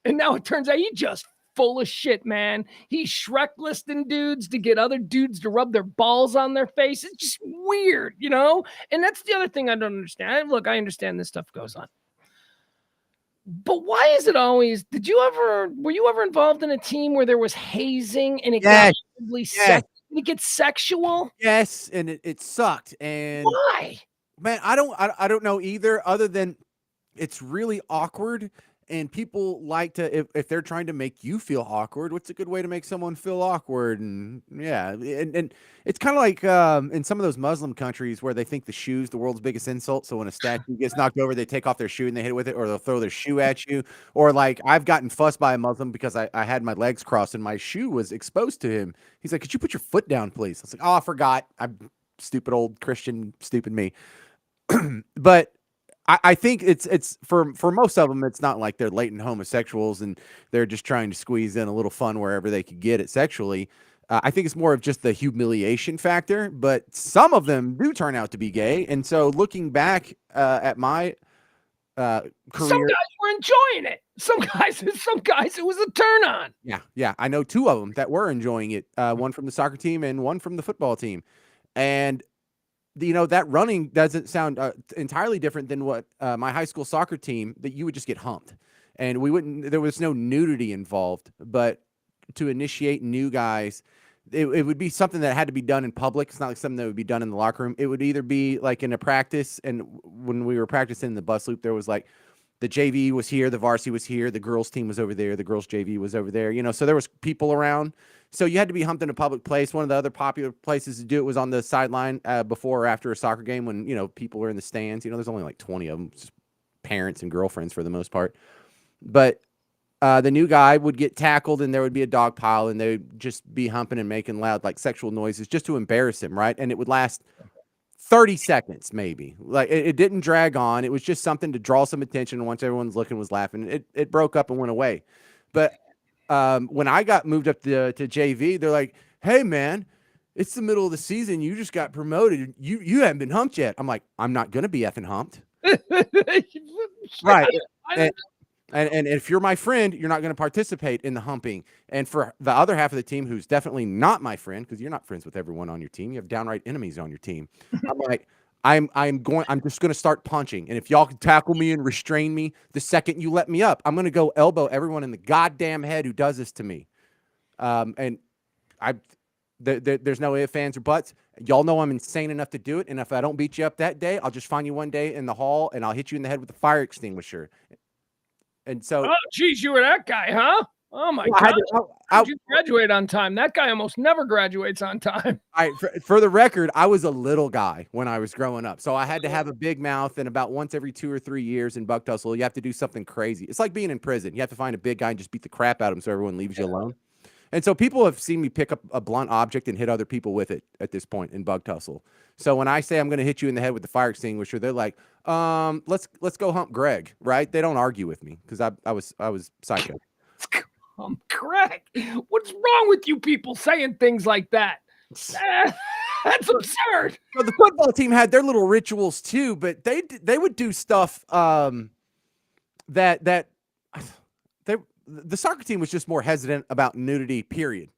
And now it turns out he just full of shit, man. He's Shrek listing dudes to get other dudes to rub their balls on their face. It's just weird, you know? And that's the other thing I don't understand. Look, I understand this stuff goes on. But why is it always, were you ever involved in a team where there was hazing and it got really did it get sexual? Yes, and it sucked. And why? Man, I don't know either, other than it's really awkward. And people like to, if they're trying to make you feel awkward, what's a good way to make someone feel awkward? And yeah, and it's kind of like in some of those Muslim countries where they think the shoe's the world's biggest insult. So when a statue gets knocked over, they take off their shoe and they hit it with it, or they'll throw their shoe at you. Or like I've gotten fussed by a Muslim because I had my legs crossed and my shoe was exposed to him. He's like, "Could you put your foot down, please?" I was like, "Oh, I forgot. I'm stupid old Christian, stupid me." But I think it's for most of them, it's not like they're latent homosexuals and they're just trying to squeeze in a little fun wherever they could get it sexually. I think it's more of just the humiliation factor, but some of them do turn out to be gay. And so looking back at my career, some guys were enjoying it. Some guys, it was a turn on. Yeah. I know two of them that were enjoying it. One from the soccer team and one from the football team. And that running doesn't sound entirely different than what my high school soccer team, that you would just get humped and there was no nudity involved, but to initiate new guys, it would be something that had to be done in public. It's not like something that would be done in the locker room. It would either be like in a practice. And when we were practicing in the bus loop, there was like the JV was here, the varsity was here, the girls team was over there, the girls JV was over there, so there was people around. So you had to be humped in a public place. One of the other popular places to do it was on the sideline before or after a soccer game when, people are in the stands. There's only like 20 of them, just parents and girlfriends for the most part. But the new guy would get tackled and there would be a dog pile and they would just be humping and making loud, like sexual noises just to embarrass him, right? And it would last 30 seconds maybe. Like it didn't drag on. It was just something to draw some attention. And once everyone's looking, was laughing, it broke up and went away. But when I got moved up to JV, they're like, "Hey man, it's the middle of the season. You just got promoted. You haven't been humped yet." I'm like, "I'm not going to be effing humped." Right. And if you're my friend, you're not going to participate in the humping. And for the other half of the team, who's definitely not my friend, because you're not friends with everyone on your team, you have downright enemies on your team. I'm like, I'm just going to start punching. And if y'all can tackle me and restrain me the second you let me up, I'm going to go elbow everyone in the goddamn head who does this to me. And there's no ifs, ands, or buts. Y'all know I'm insane enough to do it. And if I don't beat you up that day, I'll just find you one day in the hall and I'll hit you in the head with a fire extinguisher. And so, oh, geez, you were that guy, huh? Oh my God! How'd you graduate on time? That guy almost never graduates on time. For the record, I was a little guy when I was growing up, so I had to have a big mouth. And about once every 2 or 3 years in Buck Tussle, you have to do something crazy. It's like being in prison. You have to find a big guy and just beat the crap out of him so everyone leaves you alone. And so people have seen me pick up a blunt object and hit other people with it at this point in Bug Tussle. So when I say I'm going to hit you in the head with the fire extinguisher, they're like, let's go hump Greg, right? They don't argue with me because I was psycho. Greg, what's wrong with you people saying things like that? That's absurd. So the football team had their little rituals too, but they would do stuff that the soccer team was just more hesitant about nudity, period.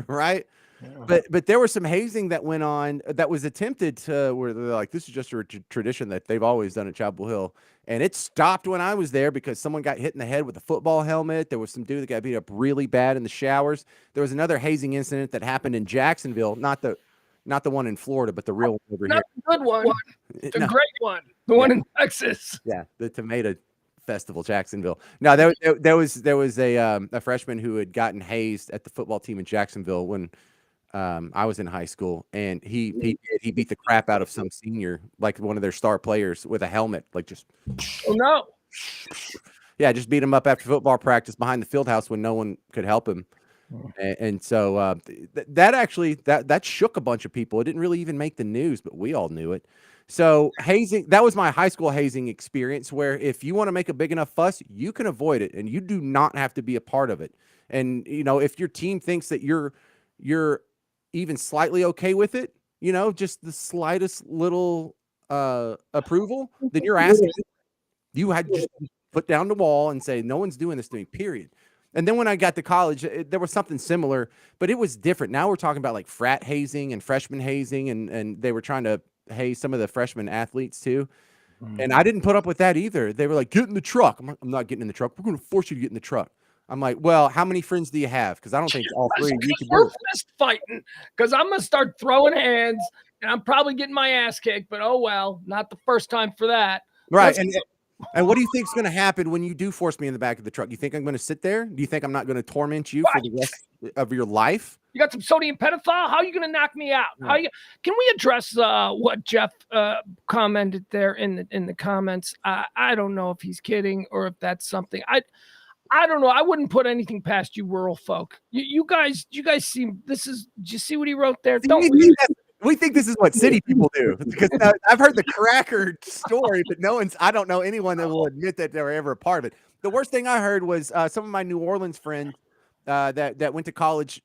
Right. Yeah. But there was some hazing that went on that was attempted to where they're like, this is just a tradition that they've always done at Chapel Hill. And it stopped when I was there because someone got hit in the head with a football helmet. There was some dude that got beat up really bad in the showers. There was another hazing incident that happened in Jacksonville, not the one in Florida, but the real one over here. The good one. The great one. The one in Texas. Yeah. The tomato festival, Jacksonville. No, there was a freshman who had gotten hazed at the football team in Jacksonville when I was in high school, and he beat the crap out of some senior, like one of their star players, with a helmet, like just. Oh no! Yeah, just beat him up after football practice behind the field house when no one could help him. And so that actually that shook a bunch of people. It didn't really even make the news, but we all knew it. So hazing, that was my high school hazing experience, where if you want to make a big enough fuss, you can avoid it, and you do not have to be a part of it. And if your team thinks that you're even slightly okay with it, just the slightest little approval, then you're asking. You had just put down the wall and say, no one's doing this to me, period. And then when I got to college, there was something similar, but it was different. Now we're talking about like frat hazing and freshman hazing, and they were trying to haze some of the freshman athletes too. And I didn't put up with that either. They were like, get in the truck. I'm like, I'm not getting in the truck. We're going to force you to get in the truck. I'm like, well, how many friends do you have? Because I don't think all three of you can do We're it. fist fighting because I'm going to start throwing hands, and I'm probably getting my ass kicked, but oh well, not the first time for that. Right. Let's And what do you think is going to happen when you do force me in the back of the truck? You think I'm going to sit there? Do you think I'm not going to torment you for the rest of your life? You got some sodium pentothal? How are you going to knock me out? Can we address what Jeff commented there in the comments? I don't know if he's kidding or if that's something. I don't know. I wouldn't put anything past you rural folk. You guys seem, did you see what he wrote there? We think this is what city people do, because I've heard the cracker story, but I don't know anyone that will admit that they were ever a part of it. The worst thing I heard was some of my New Orleans friends that went to college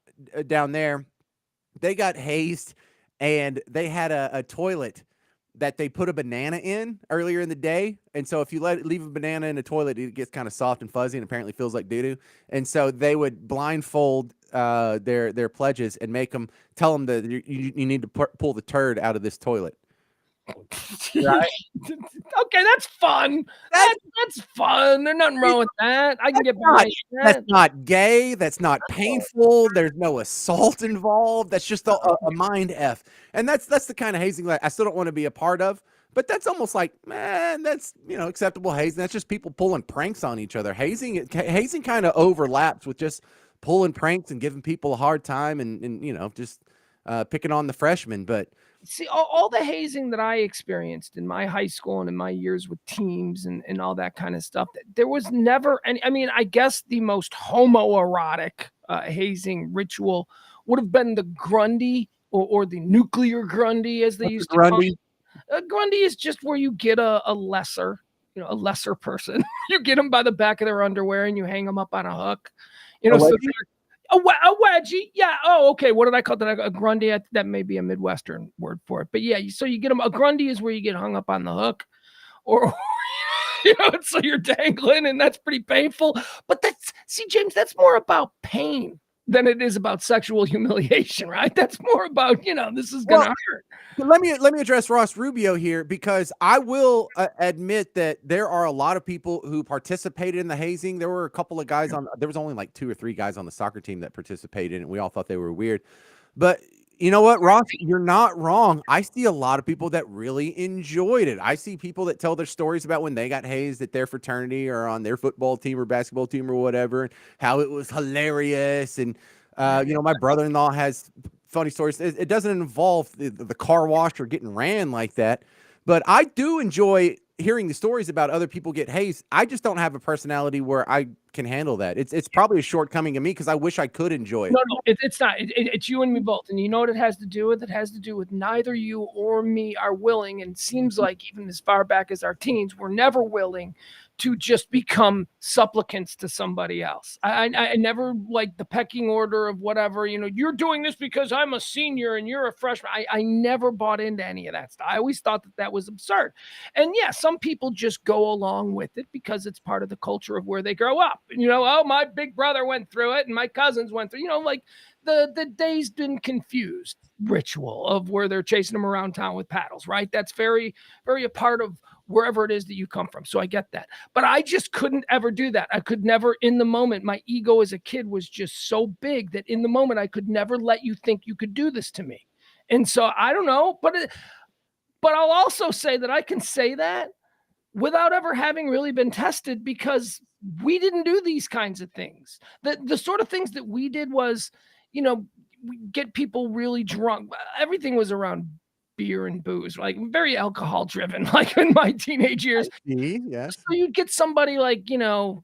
down there. They got hazed, and they had a toilet that they put a banana in earlier in the day. And so if you leave a banana in a toilet, it gets kind of soft and fuzzy and apparently feels like doo-doo. And so they would blindfold their pledges and tell them that you need to pull the turd out of this toilet. Right? Okay, that's fun. That's fun. There's nothing wrong with that. I can get behind that. That's not gay. That's not painful. There's no assault involved. That's just a mind F. And that's the kind of hazing that I still don't want to be a part of. But that's almost like, man, that's acceptable hazing. That's just people pulling pranks on each other. Hazing kind of overlaps with just pulling pranks and giving people a hard time and just picking on the freshmen. But see, all the hazing that I experienced in my high school and in my years with teams and all that kind of stuff, there was never any. I mean, I guess the most homoerotic hazing ritual would have been the Grundy or the nuclear Grundy, as they used to call it. Grundy is just where you get a lesser person. You get them by the back of their underwear and you hang them up on a hook. A wedgie, yeah. Oh, okay. What did I call that? A Grundy? That may be a Midwestern word for it. But yeah, so you get them. A Grundy is where you get hung up on the hook, or so you're dangling, and that's pretty painful. But James, that's more about pain than it is about sexual humiliation, right? That's more about this is gonna hurt. Let me address Ross Rubio here, because I will admit that there are a lot of people who participated in the hazing. There were a couple of guys there was only like 2 or 3 guys on the soccer team that participated, and we all thought they were weird. But you know what, Ross, you're not wrong. I see a lot of people that really enjoyed it. I see people that tell their stories about when they got hazed at their fraternity or on their football team or basketball team or whatever, and how it was hilarious. And my brother-in-law has funny stories. It doesn't involve the car wash or getting ran like that, but I do enjoy hearing the stories about other people get hazed. I just don't have a personality where I can handle that. It's probably a shortcoming of me, because I wish I could enjoy it. No, it's not. It's you and me both. And you know what it has to do with? It has to do with neither you or me are willing. And it seems like even as far back as our teens, we're never willing to just become supplicants to somebody else. I never like the pecking order of whatever, you're doing this because I'm a senior and you're a freshman. I never bought into any of that stuff. I always thought that was absurd. And yeah, some people just go along with it because it's part of the culture of where they grow up. And, my big brother went through it and my cousins went through, like the dazed and confused ritual of where they're chasing them around town with paddles, right? That's very, very a part of wherever it is that you come from. So I get that. But I just couldn't ever do that. I could never, in the moment, my ego as a kid was just so big that in the moment, I could never let you think you could do this to me. And so I don't know, but I'll also say that I can say that without ever having really been tested, because we didn't do these kinds of things. The sort of things that we did was, we get people really drunk. Everything was around beer and booze, like very alcohol driven, like in my teenage years. Yes. So you'd get somebody like,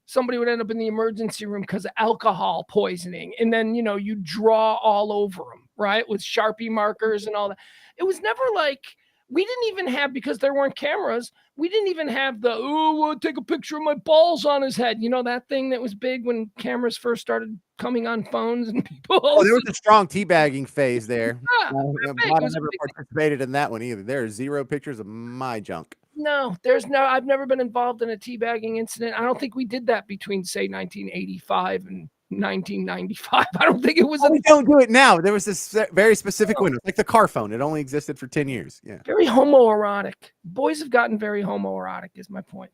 somebody would end up in the emergency room because of alcohol poisoning. And then, you draw all over them, right? With Sharpie markers and all that. It was never like, we didn't even have, because there weren't cameras, we didn't even have the, we'll take a picture of my balls on his head. That thing that was big when cameras first started coming on phones and people. Oh, there was a strong teabagging phase there. Yeah, I'm big. glad It I was never big. participated in that one either. There are 0 pictures of my junk. No, I've never been involved in a teabagging incident. I don't think we did that between, say, 1985 and 1995. I don't think it was We don't do it now. There was this very specific window, like the car phone. It only existed for 10 years. Yeah. very homoerotic. Boys have gotten very homoerotic, is my point.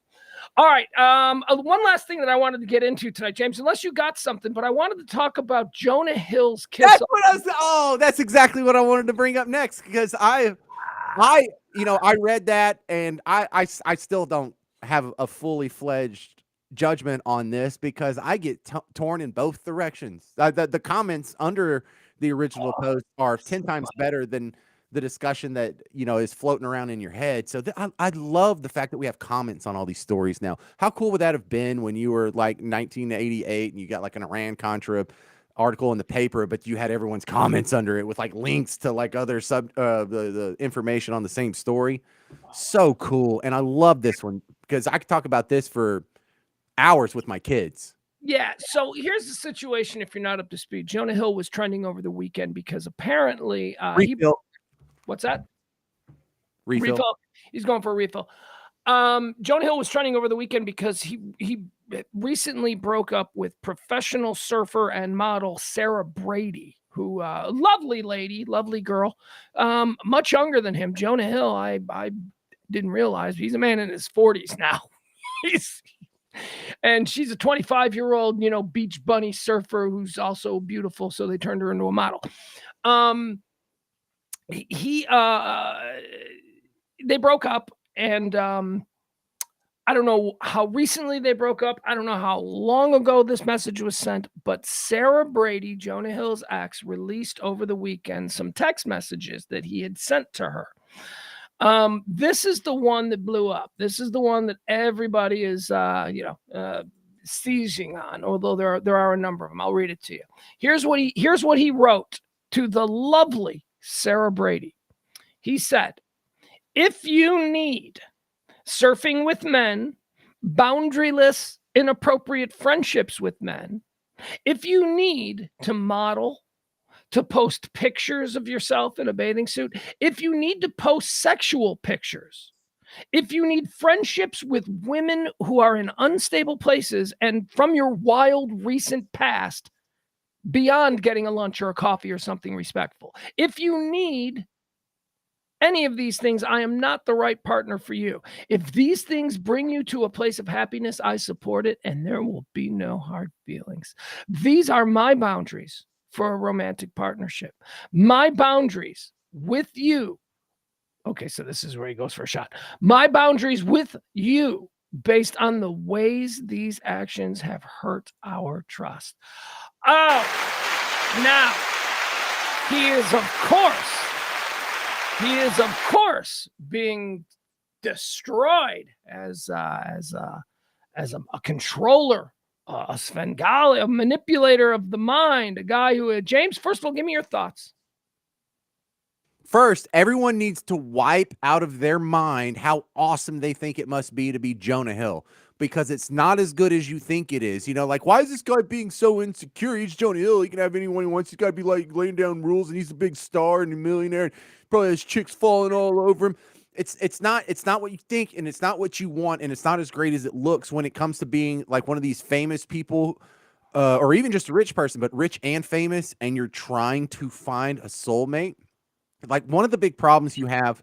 All right. One last thing that I wanted to get into tonight, James, unless you got something, but I wanted to talk about Jonah Hill's kiss. That's what I was. Oh, that's exactly what I wanted to bring up next, because I read that, and I still don't have a fully fledged judgment on this, because I get torn in both directions. The comments under the original post are 10 times better than the discussion that is floating around in your head. So I love the fact that we have comments on all these stories now. How cool would that have been when you were like 1988 and you got like an Iran-Contra article in the paper, but you had everyone's comments under it with like links to like other the information on the same story? So cool. And I love this one because I could talk about this for hours with my kids. Yeah. So here's the situation. If you're not up to speed, Jonah Hill was trending over the weekend because apparently what's that? Refill. He's going for a refill. Jonah Hill was trending over the weekend because he recently broke up with professional surfer and model Sarah Brady, who lovely lady, lovely girl, much younger than him. Jonah Hill, I didn't realize he's a man in his 40s now. And she's a 25-year-old, beach bunny surfer who's also beautiful. So they turned her into a model. They broke up, and I don't know how recently they broke up. I don't know how long ago this message was sent, but Sarah Brady, Jonah Hill's ex, released over the weekend some text messages that he had sent to her. This is the one that blew up. This is the one that everybody is, seizing on, although there are a number of them. I'll read it to you. Here's what he wrote to the lovely Sarah Brady. He said, "If you need surfing with men, boundaryless, inappropriate friendships with men, if you need to model, to post pictures of yourself in a bathing suit, if you need to post sexual pictures, if you need friendships with women who are in unstable places and from your wild recent past, beyond getting a lunch or a coffee or something respectful, if you need any of these things, I am not the right partner for you. If these things bring you to a place of happiness, I support it, and there will be no hard feelings. These are my boundaries for a romantic partnership. My boundaries with you." Okay, so this is where he goes for a shot. "My boundaries with you based on the ways these actions have hurt our trust." Oh, now he is, of course, being destroyed as a controller, a Svengali, a manipulator of the mind, a guy who, James, first of all, give me your thoughts. First, everyone needs to wipe out of their mind how awesome they think it must be to be Jonah Hill, because it's not as good as you think it is. Like, why is this guy being so insecure? He's Jonah Hill. He can have anyone he wants. He's got to be like laying down rules, and he's a big star and a millionaire. And probably has chicks falling all over him. It's not what you think, and it's not what you want, and it's not as great as it looks when it comes to being like one of these famous people, or even just a rich person, but rich and famous, and you're trying to find a soulmate. Like, one of the big problems you have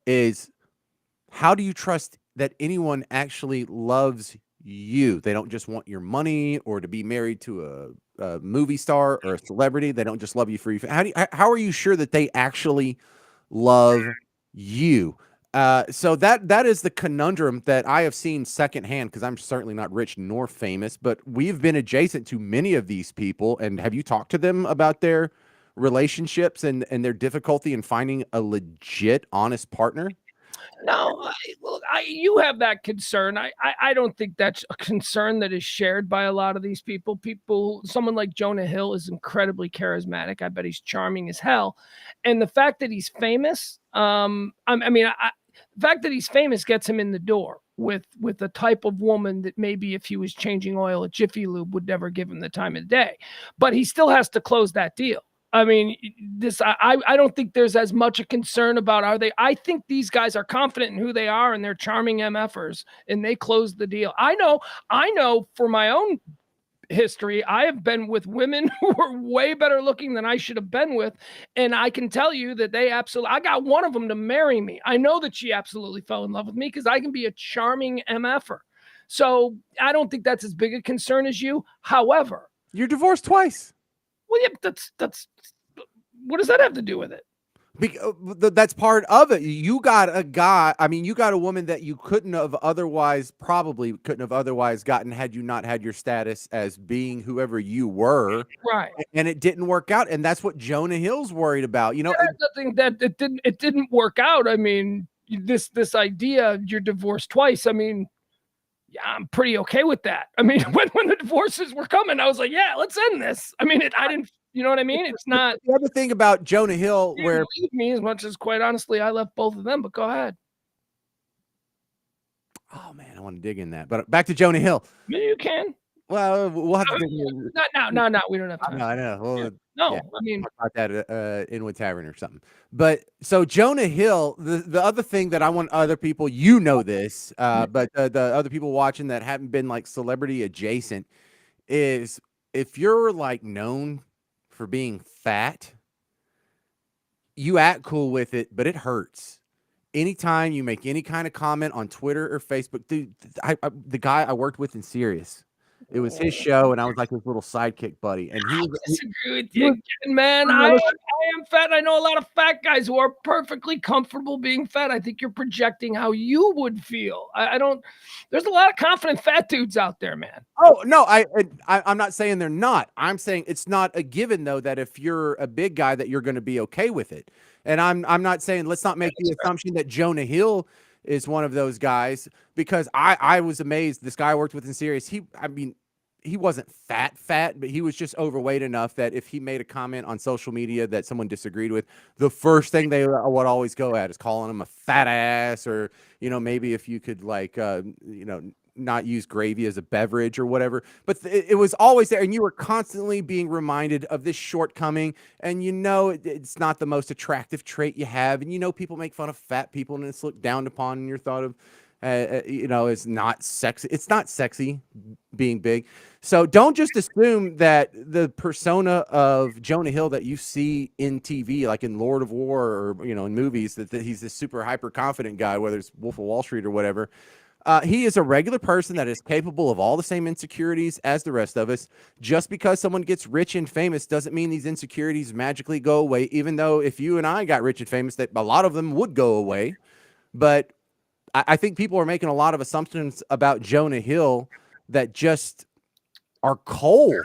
is, how do you trust that anyone actually loves you? They don't just want your money or to be married to a movie star or a celebrity. They don't just love you for you. How are you sure that they actually love you? So that is the conundrum that I have seen secondhand, because I'm certainly not rich nor famous, but we've been adjacent to many of these people. And have you talked to them about their relationships and their difficulty in finding a legit, honest partner? No, you have that concern. I don't think that's a concern that is shared by a lot of these people. Someone like Jonah Hill is incredibly charismatic. I bet he's charming as hell. And the fact that he's famous, the fact that he's famous gets him in the door with the type of woman that maybe if he was changing oil at Jiffy Lube would never give him the time of day. But he still has to close that deal. I mean, I don't think there's as much a concern about I think these guys are confident in who they are and they're charming MFers and they close the deal. I know for my own history, I have been with women who were way better looking than I should have been with. And I can tell you that I got one of them to marry me. I know that she absolutely fell in love with me because I can be a charming MFer. So I don't think that's as big a concern as you. However, you're divorced twice. Well, yeah, that's what does that have to do with it? That's part of it. You got a guy. I mean, you got a woman that you probably couldn't have otherwise gotten had you not had your status as being whoever you were. Right. And it didn't work out. And that's what Jonah Hill's worried about. You know, nothing that it didn't work out. I mean, this idea you're divorced twice. I mean, yeah, I'm pretty okay with that. I mean, when the divorces were coming, I was like, yeah, let's end this. I mean, I didn't, you know what I mean? It's not the other thing about Jonah Hill where leave me as much as quite honestly, I left both of them, but go ahead. Oh man, I want to dig in that. But back to Jonah Hill. Maybe you can. Well, we'll have to dig in. Not now. We don't have time. I know. Well, yeah. No, yeah, I mean, talk about that Inwood Tavern or something. But so Jonah Hill, the other thing that I want other people, this, but the other people watching that haven't been like celebrity adjacent is if you're like known for being fat, you act cool with it, but it hurts. Anytime you make any kind of comment on Twitter or Facebook, dude, the guy I worked with in Sirius, it was his show, and I was like his little sidekick buddy. And I disagree with you again, man. I am fat. I know a lot of fat guys who are perfectly comfortable being fat. I think you're projecting how you would feel. I don't. There's a lot of confident fat dudes out there, man. Oh no, I'm not saying they're not. I'm saying it's not a given though that if you're a big guy that you're going to be okay with it. And I'm not saying let's not make the assumption that Jonah Hill is one of those guys, because I was amazed. This guy I worked with in Sirius, he wasn't fat, but he was just overweight enough that if he made a comment on social media that someone disagreed with, the first thing they would always go at is calling him a fat ass, or, maybe if you could not use gravy as a beverage or whatever. But it was always there, and you were constantly being reminded of this shortcoming, and it's not the most attractive trait you have, and people make fun of fat people and it's looked down upon, and you're thought of it's not sexy. It's not sexy being big. So don't just assume that the persona of Jonah Hill that you see in TV, like in Lord of War or, in movies, that he's this super hyper confident guy, whether it's Wolf of Wall Street or whatever. He is a regular person that is capable of all the same insecurities as the rest of us. Just because someone gets rich and famous doesn't mean these insecurities magically go away, even though if you and I got rich and famous, that a lot of them would go away. But I think people are making a lot of assumptions about Jonah Hill that just are cold.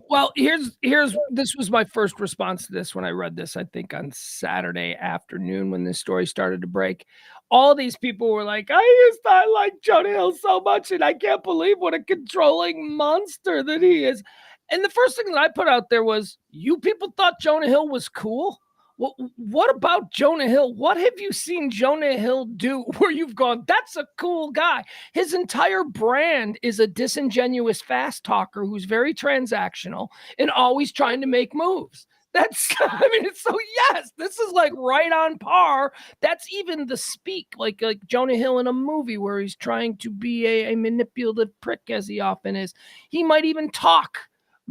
Well, this was my first response to this when I read this, I think on Saturday afternoon when this story started to break. All these people were like, I like Jonah Hill so much, and I can't believe what a controlling monster that he is. And the first thing that I put out there was, you people thought Jonah Hill was cool? What about Jonah Hill? What have you seen Jonah Hill do where you've gone, that's a cool guy? His entire brand is a disingenuous fast talker who's very transactional and always trying to make moves. It's so yes, this is like right on par. That's even the speak, like Jonah Hill in a movie where he's trying to be a manipulative prick, as he often is. He might even talk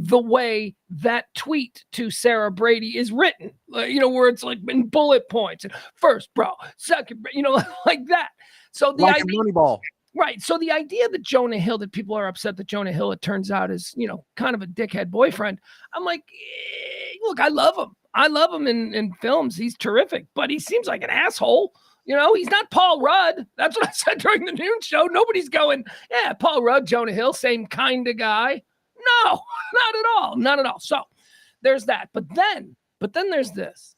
the way that tweet to Sarah Brady is written, where it's like in bullet points, and first, bro, second, like that. So the idea, Moneyball. Right. So the idea that that people are upset that Jonah Hill, it turns out, is, kind of a dickhead boyfriend. I'm like, look, I love him. I love him in films. He's terrific, but he seems like an asshole. He's not Paul Rudd. That's what I said during the noon show. Nobody's going, yeah, Paul Rudd, Jonah Hill, same kind of guy. No, not at all. Not at all. So there's that. But then there's this.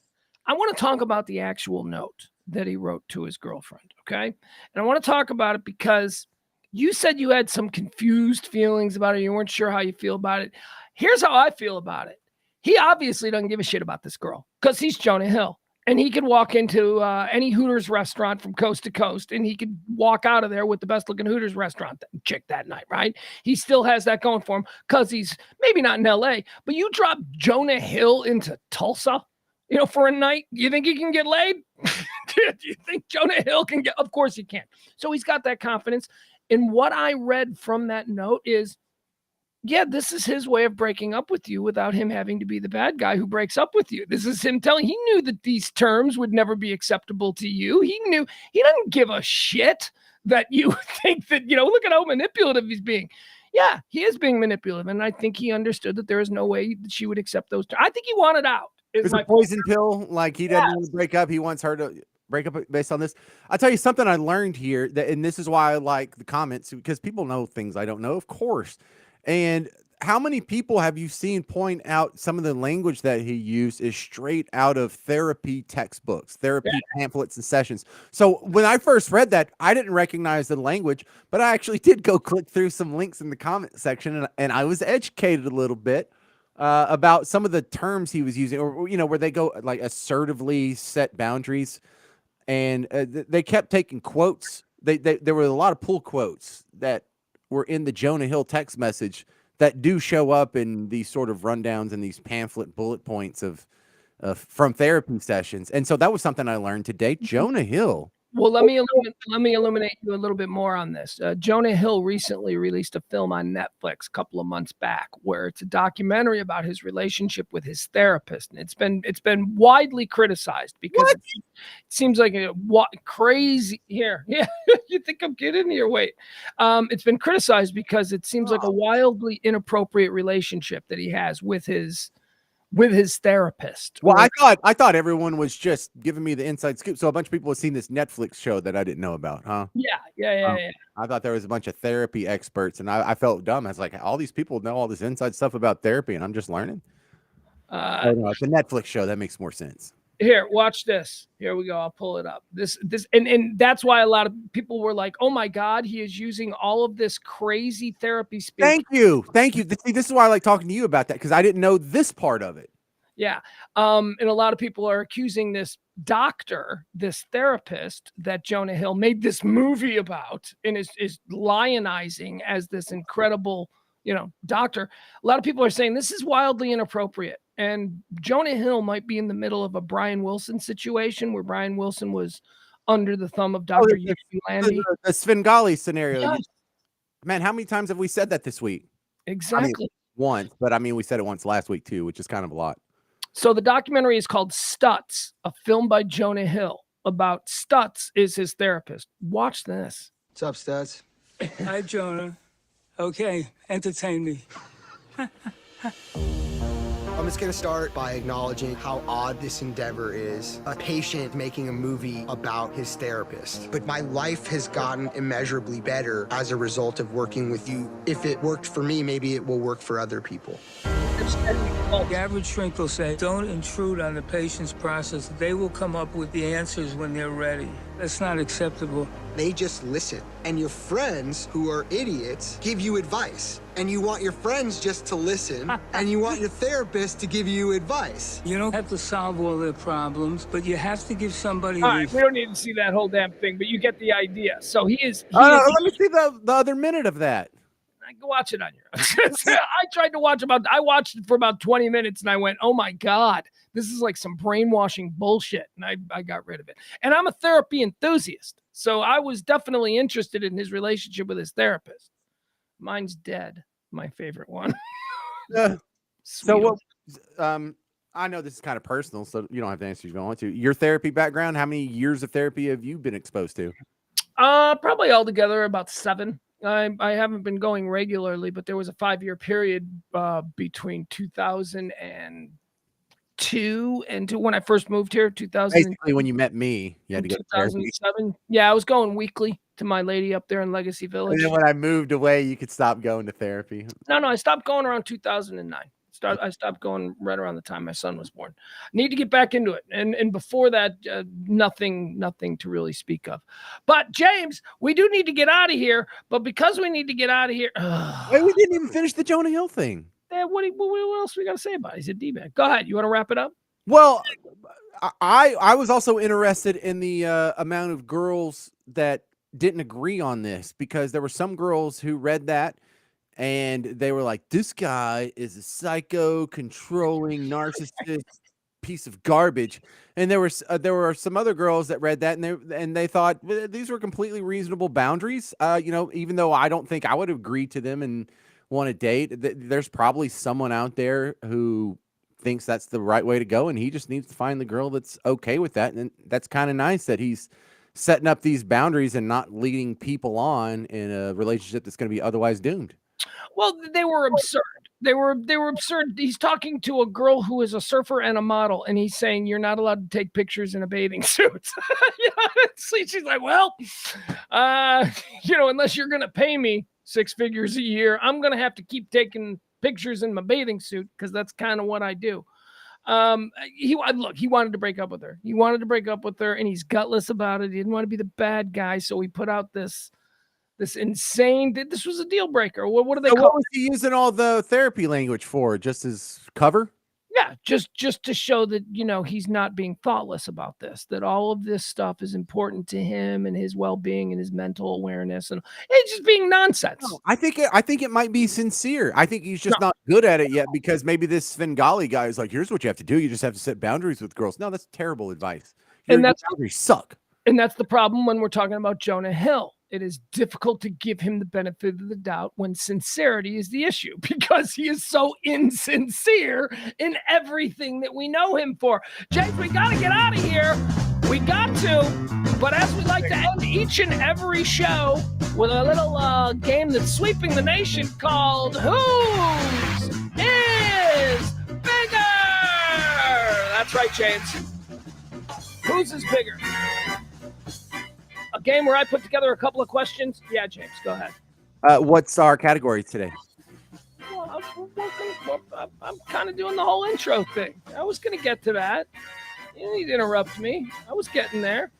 I want to talk about the actual note that he wrote to his girlfriend. Okay. And I want to talk about it because you said you had some confused feelings about it. You weren't sure how you feel about it. Here's how I feel about it. He obviously doesn't give a shit about this girl because he's Jonah Hill. And he could walk into any Hooters restaurant from coast to coast, and he could walk out of there with the best-looking Hooters restaurant chick that night, right? He still has that going for him because he's maybe not in L.A., but you drop Jonah Hill into Tulsa, for a night, you think he can get laid? Do you think Jonah Hill can get? Of course he can. So he's got that confidence. And what I read from that note is, yeah, this is his way of breaking up with you without him having to be the bad guy who breaks up with you. This is him telling, he knew that these terms would never be acceptable to you. He knew, he doesn't give a shit that you think that, look at how manipulative he's being. Yeah, he is being manipulative. And I think he understood that there is no way that she would accept those terms. I think he wanted out. It's a poison pill. Like he doesn't want to break up. He wants her to break up based on this. I'll tell you something I learned here and this is why I like the comments, because people know things I don't know, of course. And how many people have you seen point out some of the language that he used is straight out of therapy textbooks, therapy pamphlets and sessions? So when I first read that, I didn't recognize the language, but I actually did go click through some links in the comment section, and I was educated a little bit about some of the terms he was using, or where they go like assertively set boundaries, and they kept taking quotes. There were a lot of pull quotes that were in the Jonah Hill text message that do show up in these sort of rundowns and these pamphlet bullet points of from therapy sessions. And so that was something I learned today. Jonah Hill. Well, let me illuminate you a little bit more on this. Jonah Hill recently released a film on Netflix a couple of months back where it's a documentary about his relationship with his therapist. And it's been widely criticized because it seems like a crazy here. Yeah, you think I'm kidding? Here, wait. It's been criticized because it seems like a wildly inappropriate relationship that he has with his therapist. Well, I thought everyone was just giving me the inside scoop. So a bunch of people have seen this Netflix show that I didn't know about, huh? Yeah. I thought there was a bunch of therapy experts, and I felt dumb. I was like, all these people know all this inside stuff about therapy, and I'm just learning. No, it's a Netflix show. That makes more sense. Here, watch this. Here we go. I'll pull it up. And that's why a lot of people were like, "Oh my God, he is using all of this crazy therapy speak." Thank you. See, this is why I like talking to you about that, because I didn't know this part of it. Yeah. And a lot of people are accusing this doctor, this therapist that Jonah Hill made this movie about and is lionizing as this incredible, doctor. A lot of people are saying this is wildly inappropriate. And Jonah Hill might be in the middle of a Brian Wilson situation where Brian Wilson was under the thumb of Dr. Eugene Landy. The Svengali scenario. Yes. Man, how many times have we said that this week? Exactly. I mean, once, but we said it once last week too, which is kind of a lot. So the documentary is called Stutz, a film by Jonah Hill about Stutz is his therapist. Watch this. What's up, Stutz? Hi, Jonah. Okay, entertain me. I'm just gonna start by acknowledging how odd this endeavor is. A patient making a movie about his therapist. But my life has gotten immeasurably better as a result of working with you. If it worked for me, maybe it will work for other people. The average shrink will say, don't intrude on the patient's process. They will come up with the answers when they're ready. That's not acceptable. They just listen. And your friends, who are idiots, give you advice. And you want your friends just to listen, and you want your therapist to give you advice. You don't have to solve all their problems, but you have to give somebody... All right, we don't need to see that whole damn thing, but you get the idea. So he is... Let me see the other minute of that. I can watch it on your own. I watched it for about 20 minutes and I went, oh my God, this is like some brainwashing bullshit. And I got rid of it. And I'm a therapy enthusiast. So I was definitely interested in his relationship with his therapist. Mine's dead. My favorite one. So what, I know this is kind of personal, so you don't have to answer if you don't want to. Your therapy background, how many years of therapy have you been exposed to? Probably altogether about 7. I haven't been going regularly, but there was a 5-year period between 2002 and when I first moved here, 2000. Basically, when you met me, you had to go to therapy. 2007. Yeah, I was going weekly to my lady up there in Legacy Village. And then when I moved away, you could stop going to therapy. No, I stopped going around 2009. I stopped going right around the time my son was born. Need to get back into it. And before that, nothing to really speak of. But James, we do need to get out of here. But because we need to get out of here, Wait, we didn't even finish the Jonah Hill thing. what else we got to say about it? He's a D-bag. Go ahead. You want to wrap it up? Well, I was also interested in the amount of girls that didn't agree on this, because there were some girls who read that and they were like, this guy is a psycho, controlling, narcissist piece of garbage. And there were some other girls that read that and they thought these were completely reasonable boundaries. Even though I don't think I would agree to them and want to date, there's probably someone out there who thinks that's the right way to go, and he just needs to find the girl that's okay with that. And that's kind of nice that he's setting up these boundaries and not leading people on in a relationship that's going to be otherwise doomed. Well, they were absurd. They were absurd. He's talking to a girl who is a surfer and a model, and he's saying you're not allowed to take pictures in a bathing suit. She's like, well, unless you're going to pay me 6 figures a year, I'm going to have to keep taking pictures in my bathing suit because that's kind of what I do. He wanted to break up with her. He wanted to break up with her, and he's gutless about it. He didn't want to be the bad guy, so he put out this insane. This was a deal breaker. What do they call what was he using all the therapy language for? Just as cover? Yeah, just to show that, he's not being thoughtless about this, that all of this stuff is important to him and his well-being and his mental awareness, and it's just being nonsense. No, I think it might be sincere. I think he's just not good at it yet, because maybe this Svengali guy is like, here's what you have to do. You just have to set boundaries with girls. No, that's terrible advice. And that's boundaries suck. And that's the problem when we're talking about Jonah Hill. It is difficult to give him the benefit of the doubt when sincerity is the issue, because he is so insincere in everything that we know him for. James, we got to get out of here. We got to. But as we like to end each and every show with a little game that's sweeping the nation called Whose is Bigger? That's right, James. Whose is bigger? A game where I put together a couple of questions. Yeah, James, go ahead. What's our category today? Well, I'm kind of doing the whole intro thing. I was going to get to that. You didn't interrupt me. I was getting there.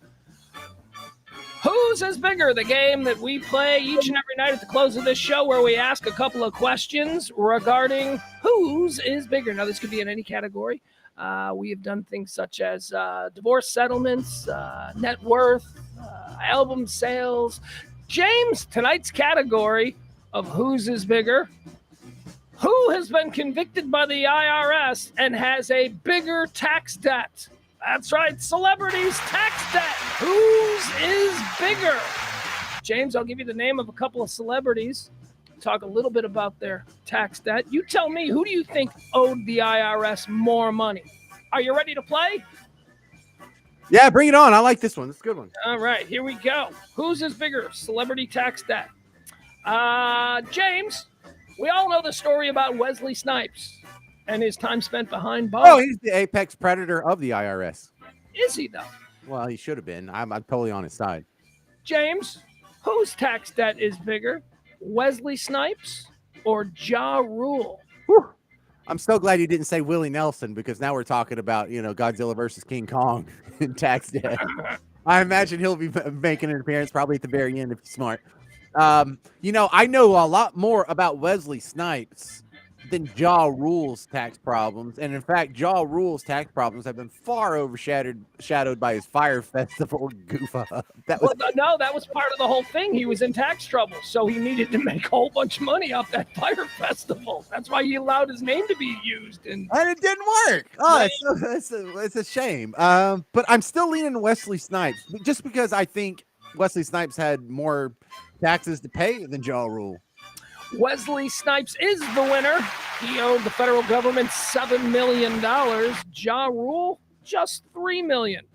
Whose is Bigger? The game that we play each and every night at the close of this show, where we ask a couple of questions regarding whose is bigger. Now, this could be in any category. We have done things such as divorce settlements, net worth, album sales. James, tonight's category of whose is bigger: who has been convicted by the IRS and has a bigger tax debt? That's right, celebrities' tax debt. Whose is bigger? James, I'll give you the name of a couple of celebrities. Talk a little bit about their tax debt. You tell me, who do you think owed the IRS more money? Are you ready to play? Yeah, bring it on. I like this one. It's a good one. All right, here we go. Whose is bigger? Celebrity tax debt. James, we all know the story about Wesley Snipes and his time spent behind bars. Oh, he's the apex predator of the IRS. Is he, though? Well, he should have been. I'm totally on his side. James, whose tax debt is bigger? Wesley Snipes or Ja Rule? Whew. I'm so glad you didn't say Willie Nelson, because now we're talking about, Godzilla versus King Kong in tax debt. I imagine he'll be making an appearance probably at the very end if he's smart. I know a lot more about Wesley Snipes than Ja Rule's tax problems. And in fact, Ja Rule's tax problems have been far overshadowed by his Fire Festival goof up. That was part of the whole thing. He was in tax trouble, so he needed to make a whole bunch of money off that Fire Festival. That's why he allowed his name to be used. And it didn't work. Oh, it's a shame. But I'm still leaning Wesley Snipes, just because I think Wesley Snipes had more taxes to pay than Ja Rule. Wesley Snipes is the winner. He owed the federal government $7 million. Ja Rule, just $3 million.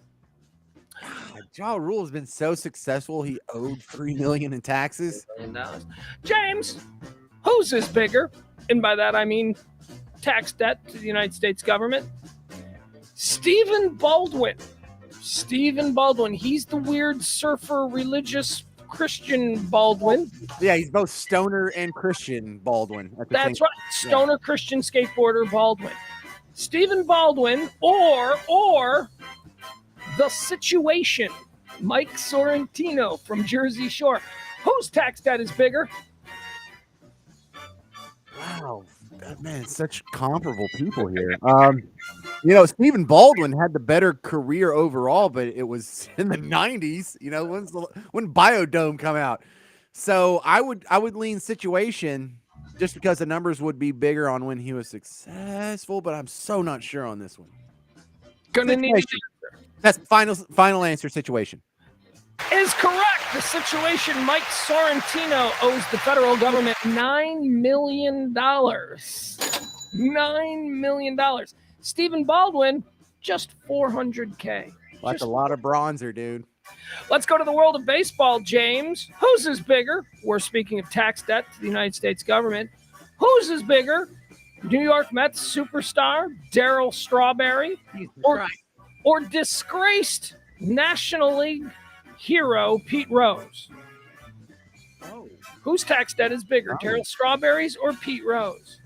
Ja Rule has been so successful, he owed $3 million in taxes. James, whose is bigger? And by that, I mean tax debt to the United States government. Stephen Baldwin. He's the weird surfer religious Christian Baldwin. Yeah, he's both stoner and Christian Baldwin. At the That's same right. Stoner Christian skateboarder Baldwin. Stephen Baldwin or The Situation, Mike Sorrentino from Jersey Shore. Whose tax debt is bigger? Wow, man, such comparable people here. Stephen Baldwin had the better career overall, but it was in the 90s. When Biodome come out? So I would lean Situation just because the numbers would be bigger on when he was successful, but I'm so not sure on this one. Gonna need an answer. That's final answer. Situation is correct. The Situation, Mike Sorrentino owes the federal government $9 million. $9 million. Stephen Baldwin, just $400K. That's a lot of bronzer, dude. Let's go to the world of baseball, James. Whose is bigger? We're speaking of tax debt to the United States government. Whose is bigger? New York Mets superstar Darryl Strawberry or disgraced National League hero Pete Rose? Oh. Whose tax debt is bigger, Darryl Strawberry's or Pete Rose?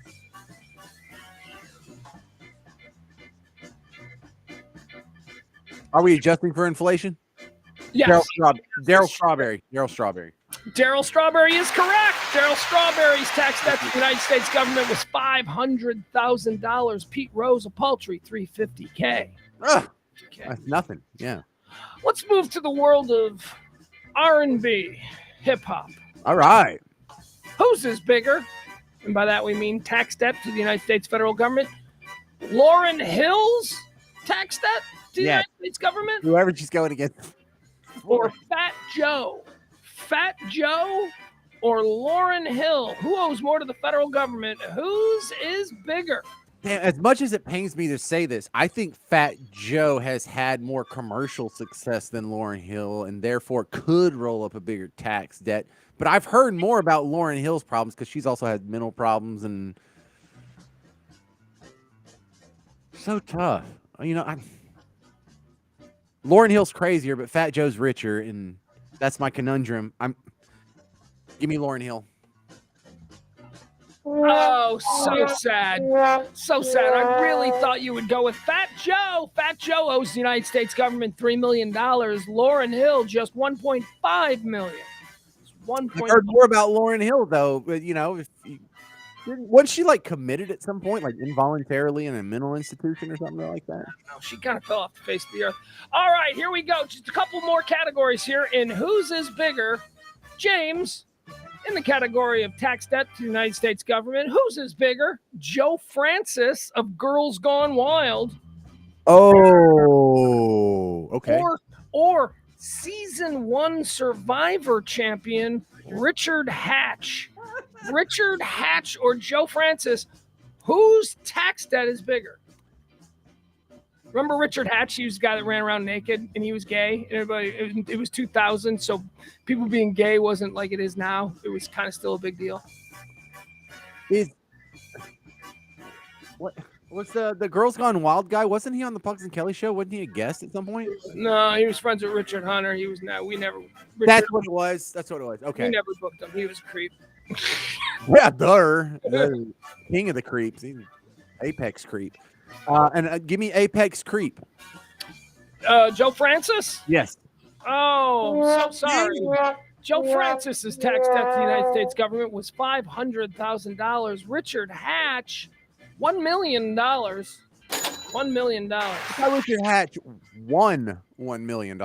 Are we adjusting for inflation? Yes. Darryl Strawberry. Darryl Strawberry is correct. Darryl Strawberry's tax debt to the United States government was $500,000. Pete Rose, a paltry $350K. That's nothing. Yeah. Let's move to the world of R&B, hip hop. All right. Whose is bigger? And by that we mean tax debt to the United States federal government. Lauryn Hill's tax debt to the United States government? Whoever she's going against. Or Fat Joe? Fat Joe or Lauryn Hill? Who owes more to the federal government? Whose is bigger? Damn, as much as it pains me to say this, I think Fat Joe has had more commercial success than Lauryn Hill and therefore could roll up a bigger tax debt. But I've heard more about Lauryn Hill's problems because she's also had mental problems and so tough. Lauryn Hill's crazier, but Fat Joe's richer, and that's my conundrum. Give me Lauryn Hill. Oh, so sad. So sad. I really thought you would go with Fat Joe. Fat Joe owes the United States government $3 million. Lauryn Hill just $1.5 million. I've heard more about Lauryn Hill, though. But, wasn't she committed at some point, involuntarily in a mental institution or something like that? No, she kind of fell off the face of the earth. All right, here we go. Just a couple more categories here in Whose is Bigger. James, in the category of tax debt to the United States government, whose is bigger? Joe Francis of Girls Gone Wild. Oh, okay. Or season 1 Survivor champion Richard Hatch. Richard Hatch or Joe Francis, whose tax debt is bigger? Remember Richard Hatch? He was the guy that ran around naked and he was gay. And it was 2000, so people being gay wasn't like it is now. It was kind of still a big deal. What's the Girls Gone Wild guy? Wasn't he on the Pugs and Kelly show? Wasn't he a guest at some point? No, he was friends with Richard Hunter. He was not. We never. That's what it was. Okay. We never booked him. He was a creep. Yeah, the king of the creeps. He's apex creep. And give me apex creep. Joe Francis? Yes. Oh, so sorry. Joe Francis's tax debt to the United States government was $500,000. Richard Hatch, $1 million. $1 million. I thought Richard Hatch won $1 million.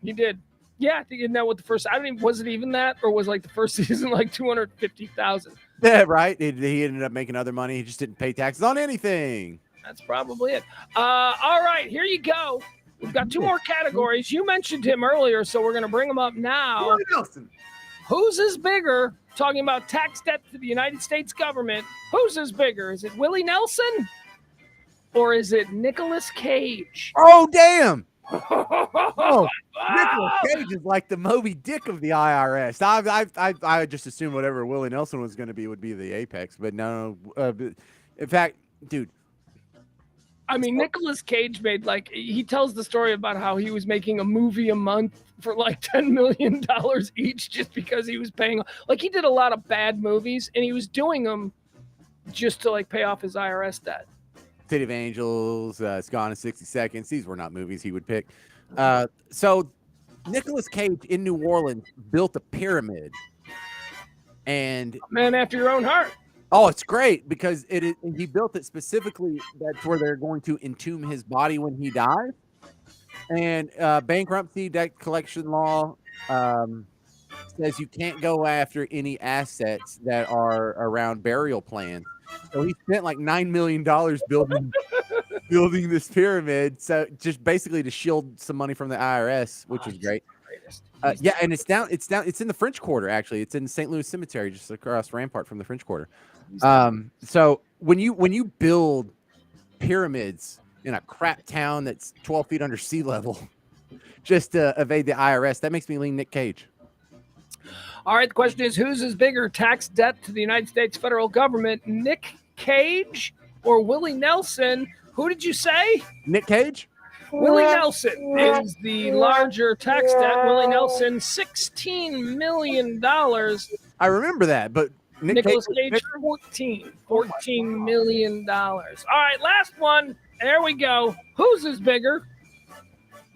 He did. Yeah, I think you know what the first. I don't even. Was it even that, or was the first season $250,000? Yeah, right. He ended up making other money. He just didn't pay taxes on anything. That's probably it. All right, here you go. We've got 2 more categories. You mentioned him earlier, so we're going to bring him up now. Whose is bigger? Talking about tax debt to the United States government. Whose is bigger? Is it Willie Nelson or is it Nicolas Cage? Oh, damn. Oh, Nicolas Cage is like the Moby Dick of the IRS. I just assumed whatever Willie Nelson was going to be would be the apex, but no. In fact, dude, I mean, Nicolas Cage made he tells the story about how he was making a movie a month for like $10 million each just because he was paying. He did a lot of bad movies and he was doing them just to pay off his IRS debt. City of Angels, It's Gone in 60 Seconds. These were not movies he would pick. So Nicolas Cage in New Orleans built a pyramid. And man after your own heart. Oh, it's great because he built it specifically that's where they're going to entomb his body when he dies. And bankruptcy, debt collection law says you can't go after any assets that are around burial plans. So he spent like $9 million building this pyramid. So just basically to shield some money from the IRS, which is great. Yeah, and it's in the French Quarter, actually. It's in St. Louis Cemetery, just across Rampart from the French Quarter. So when you build pyramids in a crap town that's 12 feet under sea level just to evade the IRS, that makes me lean Nick Cage. All right, the question is, whose is bigger tax debt to the United States federal government, Nick Cage or Willie Nelson? Who did you say? Nick Cage? Willie Nelson is the larger tax debt. Willie Nelson, $16 million. I remember that, but Nicolas Cage, $14 million. All right, last one. There we go. Whose is bigger? A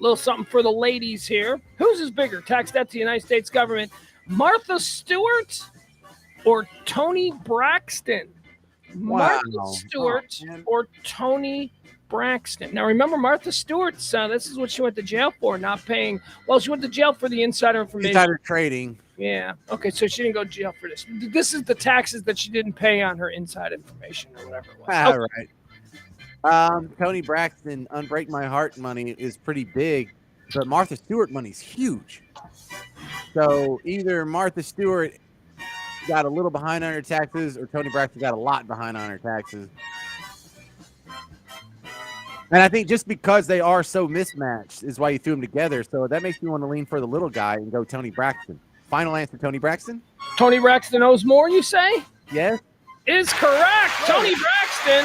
little something for the ladies here. Whose is bigger? Tax debt to the United States government, Martha Stewart or Tony Braxton? Wow. Martha Stewart or Tony Braxton. Now, remember, Martha Stewart's this is what she went to jail for, not paying. Well, she went to jail for the insider information. Insider trading. Yeah. Okay, so she didn't go to jail for this. This is the taxes that she didn't pay on her inside information or whatever it was. All right. Tony Braxton, Unbreak My Heart money is pretty big, but Martha Stewart money's huge. So either Martha Stewart got a little behind on her taxes or Tony Braxton got a lot behind on her taxes. And I think just because they are so mismatched is why you threw them together. So that makes me want to lean for the little guy and go Tony Braxton. Final answer, Tony Braxton? Tony Braxton owes more, you say? Yes. Is correct. Tony Braxton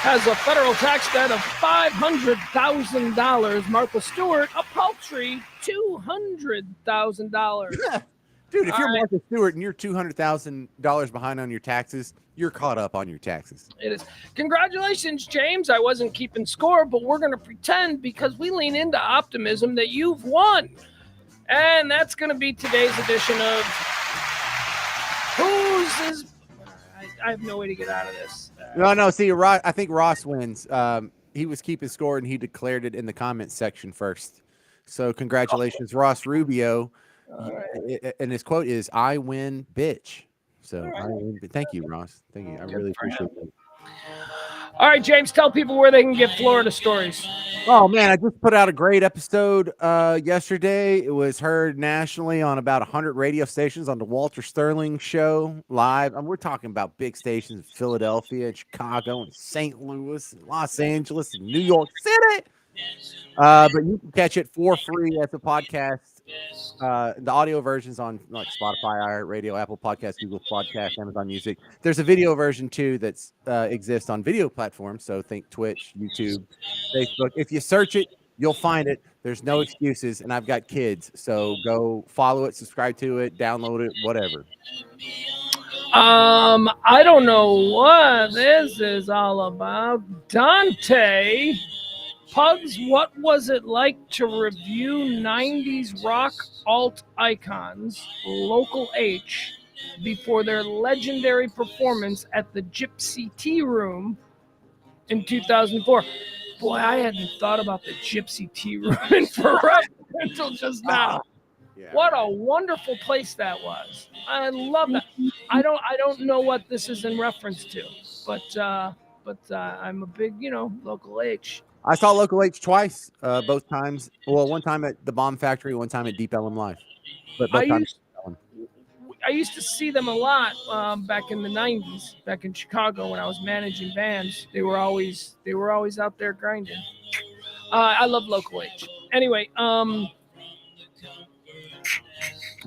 has a federal tax debt of $500,000. Martha Stewart, a paltry $200,000. Dude, if you're Martha Stewart and you're $200,000 behind on your taxes, you're caught up on your taxes. It is. Congratulations, James. I wasn't keeping score, but we're going to pretend because we lean into optimism that you've won. And that's going to be today's edition of Whose is... I have no way to get out of this. No. See, I think Ross wins. He was keeping score, and he declared it in the comments section first. So congratulations, Ross Rubio. Right. And his quote is, "I win, bitch." So right. I win. Thank you, Ross. Thank you. I really appreciate it. All right, James, tell people where they can get Florida stories. Oh, man, I just put out a great episode yesterday. It was heard nationally on about 100 radio stations on the Walter Sterling Show live. We're talking about big stations in Philadelphia, Chicago, and St. Louis, and Los Angeles, and New York City. But you can catch it for free as a podcast. The audio version's on Spotify, iHeartRadio, Apple Podcasts, Google Podcasts, Amazon Music. There's a video version too that's exists on video platforms. So think Twitch, YouTube, Facebook. If you search it, you'll find it. There's no excuses. And I've got kids, so go follow it, subscribe to it, download it, whatever. I don't know what this is all about. Dante. Pugs, what was it like to review 90s rock alt icons, Local H, before their legendary performance at the Gypsy Tea Room in 2004? Boy, I hadn't thought about the Gypsy Tea Room in forever until just now. Yeah. What a wonderful place that was. I love that. I don't know what this is in reference to, but I'm a big, Local H. I saw Local H twice, both times. Well, one time at the Bomb Factory, one time at Deep Ellum Live. But both times. I used to see them a lot back in the 90s, back in Chicago when I was managing bands. They were always out there grinding. I love Local H. Anyway, what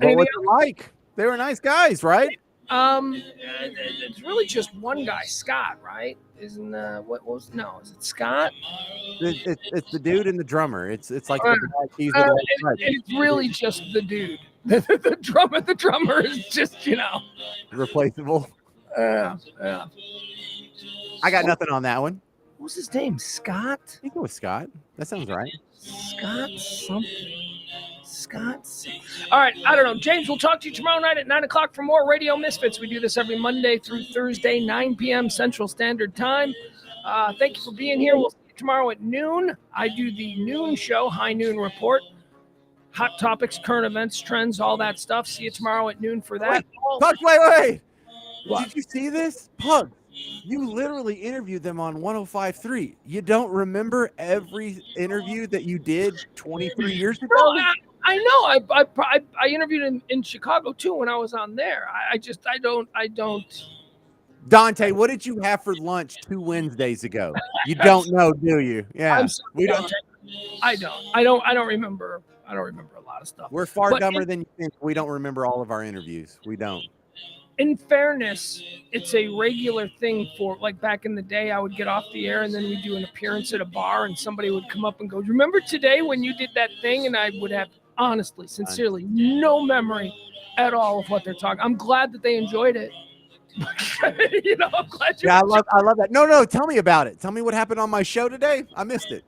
was it like? They were nice guys, right? It's really just one guy, Scott, right? Isn't what was no? Is it Scott? It's the dude and the drummer. It's like Uh, the black keys with white stripes. It's really just the dude. The drummer is just Replaceable. yeah. I got nothing on that one. What was his name? Scott? You go with Scott. That sounds right. Scott something. All right, I don't know. James, we'll talk to you tomorrow night at 9 o'clock for more Radio Misfits. We do this every Monday through Thursday, 9 p.m. Central Standard Time. Thank you for being here. We'll see you tomorrow at noon. I do the noon show, High Noon Report. Hot topics, current events, trends, all that stuff. See you tomorrow at noon for that. Pugs, wait. What? Did you see this? Pugs, you literally interviewed them on 105.3. You don't remember every interview that you did 23 years ago? No, I know. I interviewed him in Chicago too when I was on there. I don't. Dante, what did you have for lunch 2 Wednesdays ago? You don't know, do you? Yeah, I'm sorry, we don't. I don't remember. I don't remember a lot of stuff. We're far dumber than you think. We don't remember all of our interviews. We don't. In fairness, it's a regular thing for, like, back in the day, I would get off the air and then we'd do an appearance at a bar and somebody would come up and go, remember today when you did that thing? And I would have, honestly, sincerely, no memory at all of what they're talking. I'm glad that they enjoyed it. I'm glad you. Yeah, I love that. No, tell me about it. Tell me what happened on my show today. I missed it.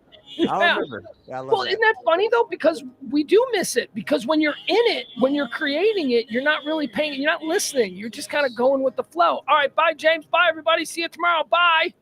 I remember. Yeah, I love that. Isn't that funny though? Because we do miss it. Because when you're in it, when you're creating it, you're not really paying. You're not listening. You're just kind of going with the flow. All right, bye, James. Bye, everybody. See you tomorrow. Bye.